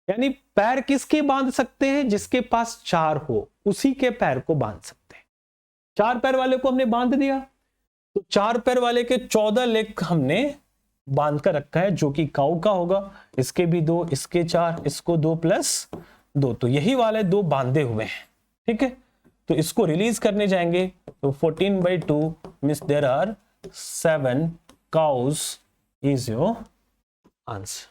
यानी पैर किसके बांध सकते हैं? जिसके पास 4 हो उसी के पैर को बांध सकते हैं। 4 पैर वाले को हमने बांध दिया, तो 4 पैर वाले के 14 लेग हमने बांध कर रखा है, जो कि काऊ का होगा। इसके भी 2, इसके 4, इसको 2 प्लस 2, तो यही वाले 2 बांधे हुए हैं। ठीक है, तो इसको रिलीज करने जाएंगे तो 14/2 means there are 7 cows is your answer.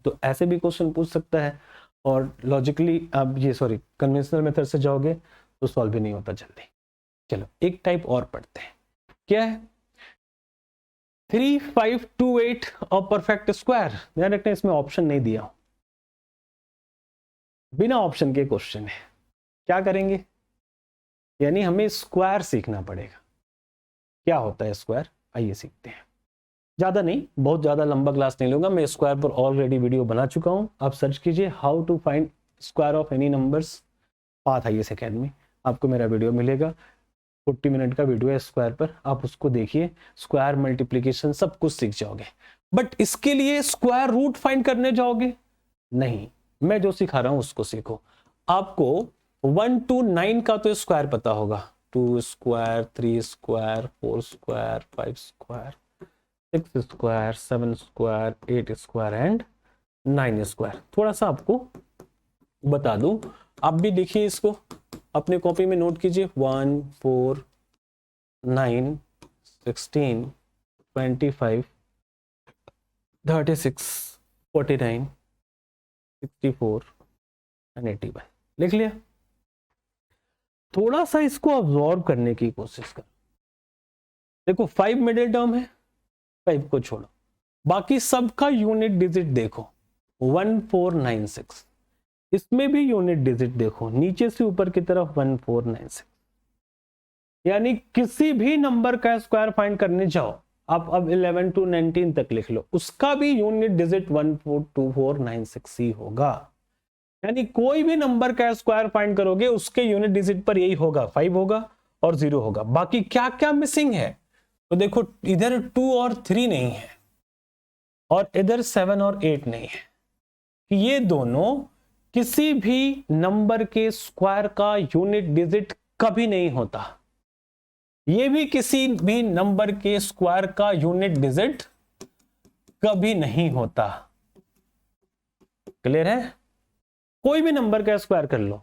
तो ऐसे भी क्वेश्चन पूछ सकता है, और लॉजिकली आप ये कन्वेंशनल मेथड से जाओगे तो सॉल्व भी नहीं होता जल्दी। चलो एक टाइप और पढ़ते हैं, क्या है 3528 और परफेक्ट स्क्वायर। ध्यान रखना इसमें ऑप्शन नहीं दिया, बिना ऑप्शन के क्वेश्चन है। क्या करेंगे, यानी हमें स्क्वायर सीखना पड़ेगा। क्या होता है स्क्वायर, आइए सीखते हैं। ज्यादा नहीं, बहुत ज्यादा लंबा क्लास नहीं लूंगा, मैं स्क्वायर पर ऑलरेडी वीडियो बना चुका हूं। आप सर्च कीजिए how to find square of any numbers, path IAS academy, आपको मेरा वीडियो मिलेगा। 40 मिनट का वीडियो है स्क्वायर पर, आप उसको देखिए। स्क्वायर, मल्टीप्लीकेशन सब कुछ सीख जाओगे। बट इसके लिए स्क्वायर रूट फाइंड करने जाओगे नहीं, मैं जो सिखा रहा हूं उसको सीखो। आपको 1 to 9 का तो स्क्वायर पता होगा, 2 square, 3 square, 4 square, 5 square, 6 square, 7 square, 8 square and 9 square. थोड़ा सा आपको बता दूं, आप भी देखिए इसको अपने कॉपी में नोट कीजिए। 1, 4, 9, 16, 25, 36, 49, 64 एंड 81 लिख लिया। थोड़ा सा इसको अब्सॉर्ब करने की कोशिश कर। देखो 5 मिडिल टर्म है, 5 को छोड़ो, बाकी सबका यूनिट डिजिट देखो 1496, इसमें भी यूनिट डिजिट देखो नीचे से ऊपर की तरफ 1496। यानी किसी भी नंबर का स्क्वायर फाइंड करने जाओ, आप अब 11 to 19 तक लिख लो, उसका भी यूनिट डिजिट 142496 ही होगा। यानी कोई भी नंबर का स्क्वायर फाइंड करोगे उसके यूनिट डिजिट पर यही होगा, 5 होगा और 0 होगा। बाकी क्या क्या मिसिंग है तो देखो, इधर 2 और 3 नहीं है, और इधर 7 और 8 नहीं है। ये दोनों किसी भी नंबर के स्क्वायर का यूनिट डिजिट कभी नहीं होता। ये भी किसी भी नंबर के स्क्वायर का यूनिट डिजिट कभी नहीं होता। क्लियर है? कोई भी नंबर का स्क्वायर कर लो,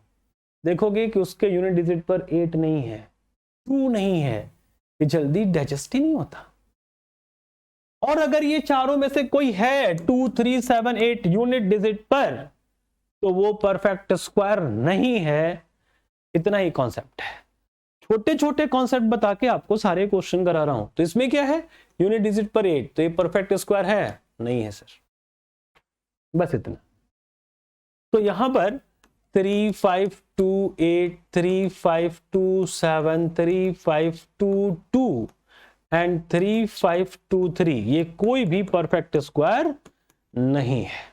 देखोगे कि उसके यूनिट डिजिट पर 8 नहीं है, 2 नहीं है, ये जल्दी डाइजेस्ट ही नहीं होता। और अगर ये चारों में से कोई है 2, 3, 7, 8 यूनिट डिजिट पर, तो वो परफेक्ट स्क्वायर नहीं है। इतना ही कॉन्सेप्ट है। छोटे छोटे कॉन्सेप्ट बता के आपको सारे क्वेश्चन करा रहा हूं। तो इसमें क्या है, यूनिट डिजिट पर 8, तो ये परफेक्ट स्क्वायर है? नहीं है सर, बस इतना। तो यहां पर 3, 5, 2, 8, 3, 5, 2, 7, 3, 5, 2, 2 एंड 3, 5, 2, 3, ये कोई भी परफेक्ट स्क्वायर नहीं है।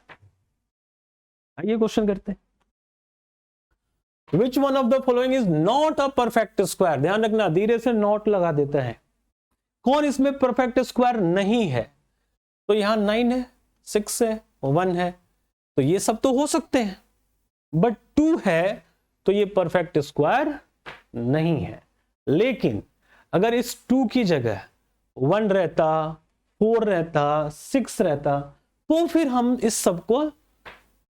आइए क्वेश्चन करते हैं। Which one of the following is not a perfect square? ध्यान रखना, धीरे से नॉट लगा देता है। कौन इसमें परफेक्ट स्क्वायर नहीं है? तो यहां 9 है, 6 है, 1 है, तो ये सब तो हो सकते हैं, बट 2 है तो ये परफेक्ट स्क्वायर नहीं है। लेकिन अगर इस 2 की जगह 1 रहता, 4 रहता, 6 रहता, तो फिर हम इस सबको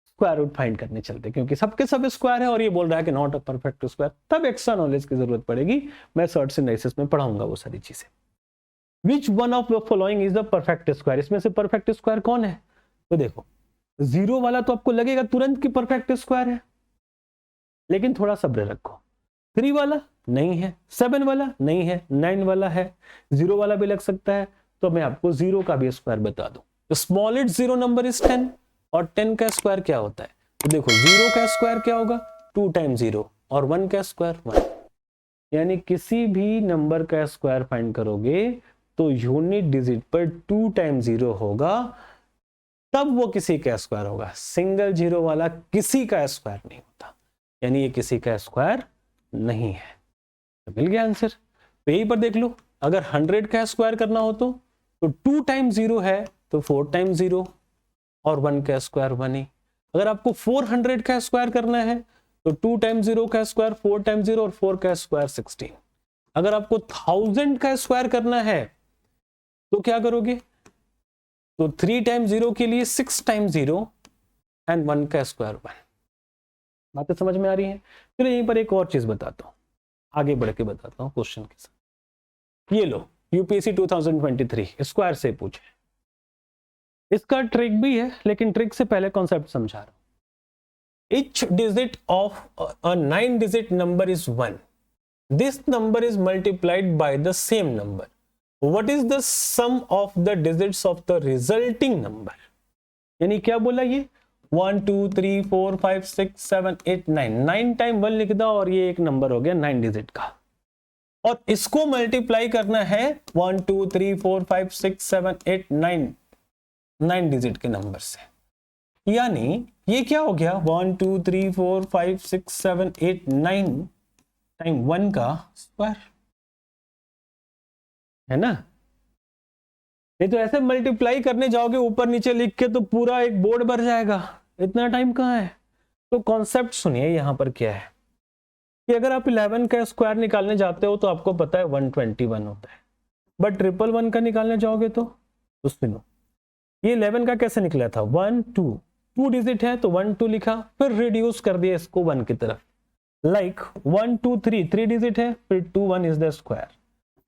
स्क्वायर रूट फाइंड करने चलते, क्योंकि सबके सब स्क्वायर है और ये बोल रहा है कि नॉट अ परफेक्ट स्क्वायर। तब एक्स्ट्रा नॉलेज की जरूरत पड़ेगी, मैं सर्च सिंथेसिस में पढ़ाऊंगा वो सारी चीजें। Which one of the following is the perfect square? इसमें से परफेक्ट स्क्वायर कौन है? तो देखो 0 वाला तो आपको लगेगा तुरंत कि परफेक्ट स्क्वायर है, लेकिन थोड़ा सब्र रखो। 3 वाला नहीं है, 7 वाला नहीं है, 9 वाला है, 0 वाला भी लग सकता है। तो मैं आपको 0 का भी स्क्वायर बता दूं। स्मॉलेस्ट 0 नंबर इज 10, और 10 का स्क्वायर क्या होता है? तो देखो 0 का स्क्वायर क्या होगा? 2 टाइम्स 0, और 1 का स्क्वायर 1। यानी किसी भी नंबर का स्क्वायर फाइंड करोगे तो यूनिट डिजिट पर 2 टाइम 0 होगा तब वो किसी का स्क्वायर होगा। सिंगल जीरो वाला किसी का स्क्वायर नहीं होता, यानी ये किसी का स्क्वायर नहीं है। तो मिल गया आंसर। तो यही पर देख लो, अगर 100 का स्क्वायर करना हो तो 2 टाइम 0 है तो 4 टाइम 0 और 1 का स्क्वायर 1 ही। अगर आपको 400 का स्क्वायर करना है तो 2 टाइम 0 का स्क्वायर 4 टाइम 0 और 4 का स्क्वायर 16। अगर आपको 1000 का स्क्वायर करना है तो क्या करोगे, तो 3 टाइम 0 के लिए 6 टाइम 0 एंड 1 का स्क्वायर 1। बातें समझ में आ रही हैं। फिर यहीं पर एक और चीज बताता हूं, आगे बढ़ के बताता हूं क्वेश्चन के साथ। ये लो यूपीएससी 2023 स्क्वायर से पूछे, इसका ट्रिक भी है लेकिन ट्रिक से पहले कॉन्सेप्ट समझा रहा हूं। Each digit of a 9 digit number is 1. This number is multiplied by the same number. What is the sum of the digits of the resulting number? यानी क्या बोला ये 1 2 3 4 5 6 7 8 9 9 टाइम 1 लिख दो और ये एक नंबर हो गया 9 डिजिट का, और इसको मल्टीप्लाई करना है 1 2 3 4 5 6 7 8 9 9 डिजिट के नंबर से। यानी ये क्या हो गया 1 2 3 4 5 6 7 8 9 टाइम 1 का स्क्वायर है ना। नहीं तो ऐसे मल्टीप्लाई करने जाओगे ऊपर नीचे लिख के तो पूरा एक बोर्ड भर जाएगा, इतना टाइम कहाँ है। तो कॉन्सेप्ट सुनिए यहां पर क्या है कि अगर आप 11 का स्क्वायर निकालने जाते हो तो आपको पता है 121 होता है, बट 111 का निकालने जाओगे तो सुनो ये 11 का कैसे निकला था 1 2 2 डिजिट है तो 1 2 लिखा, फिर रिड्यूस कर दिया इसको 1 की तरफ, लाइक 1 2 3 3 डिजिट है फिर 2 1 इज द स्क्वायर,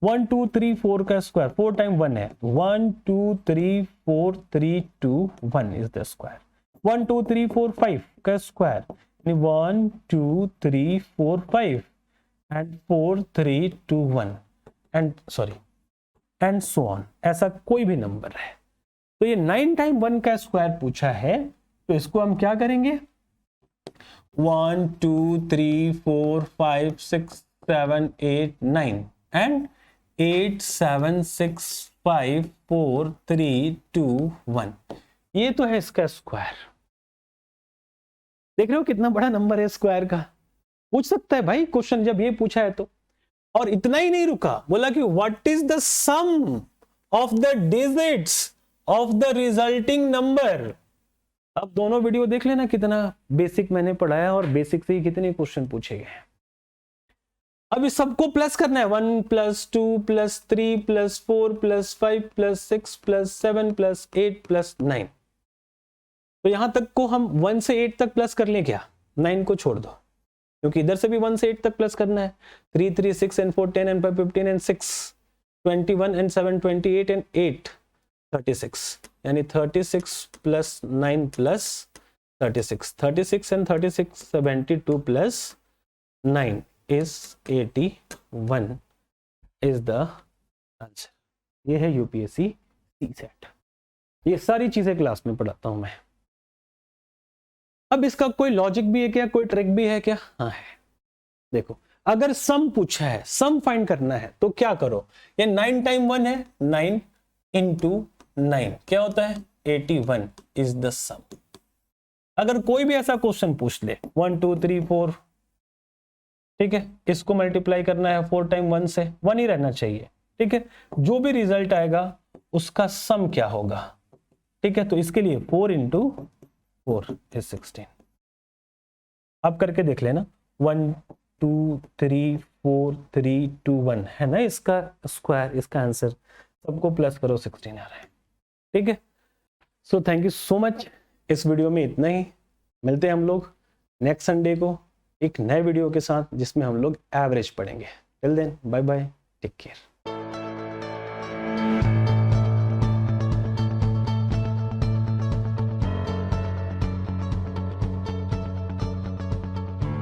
1 2 3 4 का स्क्वायर 4 टाइम 1 है 1 2 3 4 3 2 1 इज द स्क्वायर, 1 2 3 4 5 का square 1 2 3 4 5 and 4 3 2 1 and so on, ऐसा कोई भी नंबर है। तो ये 9 टाइम 1 का स्क्वायर पूछा है तो इसको हम क्या करेंगे 1 2 3 4 5 6 7 8 9 एंड 8 7 6 5 4 3 2 1, ये तो है इसका स्क्वायर। देख रहे हो कितना बड़ा नंबर है स्क्वायर का। पूछ सकता है भाई क्वेश्चन जब ये पूछा है तो। और इतना ही नहीं रुका, बोला कि what is the sum of the digits of the resulting number. अब दोनों वीडियो देख लेना कितना बेसिक मैंने पढ़ाया और बेसिक से ही कितने क्वेश्चन पूछे गए हैं। अब इस सबको प्लस करना है 1 + 2 + 3 + 4 + 5 + 6 + 7 + 8 + 9। तो यहां तक को हम 1 से 8 तक प्लस कर लें क्या, 9 को छोड़ दो क्योंकि इधर से भी 1 से 8 तक प्लस करना है। 3 3 6 and 4 10 and 5 15 and 6 21 and 7 28 and 8 36, यानी 36 + 9 + 36 36 and 36 72 + 9 is 81 is the answer. ये है यूपीएससी सीसेट। ये सारी चीजें क्लास में पढ़ाता हूं मैं। अब इसका कोई लॉजिक भी है क्या, कोई ट्रिक भी है क्या? हाँ है। देखो अगर सम पूछा है, सम फाइंड करना है तो क्या करो, ये 9 टाइम 1 है 9 × 9 क्या होता है 81 इज द सम। अगर कोई भी ऐसा क्वेश्चन पूछ ले 1 2 3 4, ठीक है, इसको मल्टीप्लाई करना है 4 टाइम 1 से, 1 ही रहना चाहिए, ठीक है, जो भी रिजल्ट आएगा उसका सम क्या होगा, ठीक है। तो इसके लिए 4 × 4 is 16। अब करके देख लेना 1 2 3 4 3 2 1 है ना इसका स्क्वायर, इसका आंसर। सबको प्लस करो 16 आ रहा है, ठीक है। So thank you so much. इस वीडियो में इतना ही, मिलते हैं हम लोग नेक्स्ट संडे को एक नए वीडियो के साथ जिसमें हम लोग एवरेज पढ़ेंगे। Till then bye bye, take care.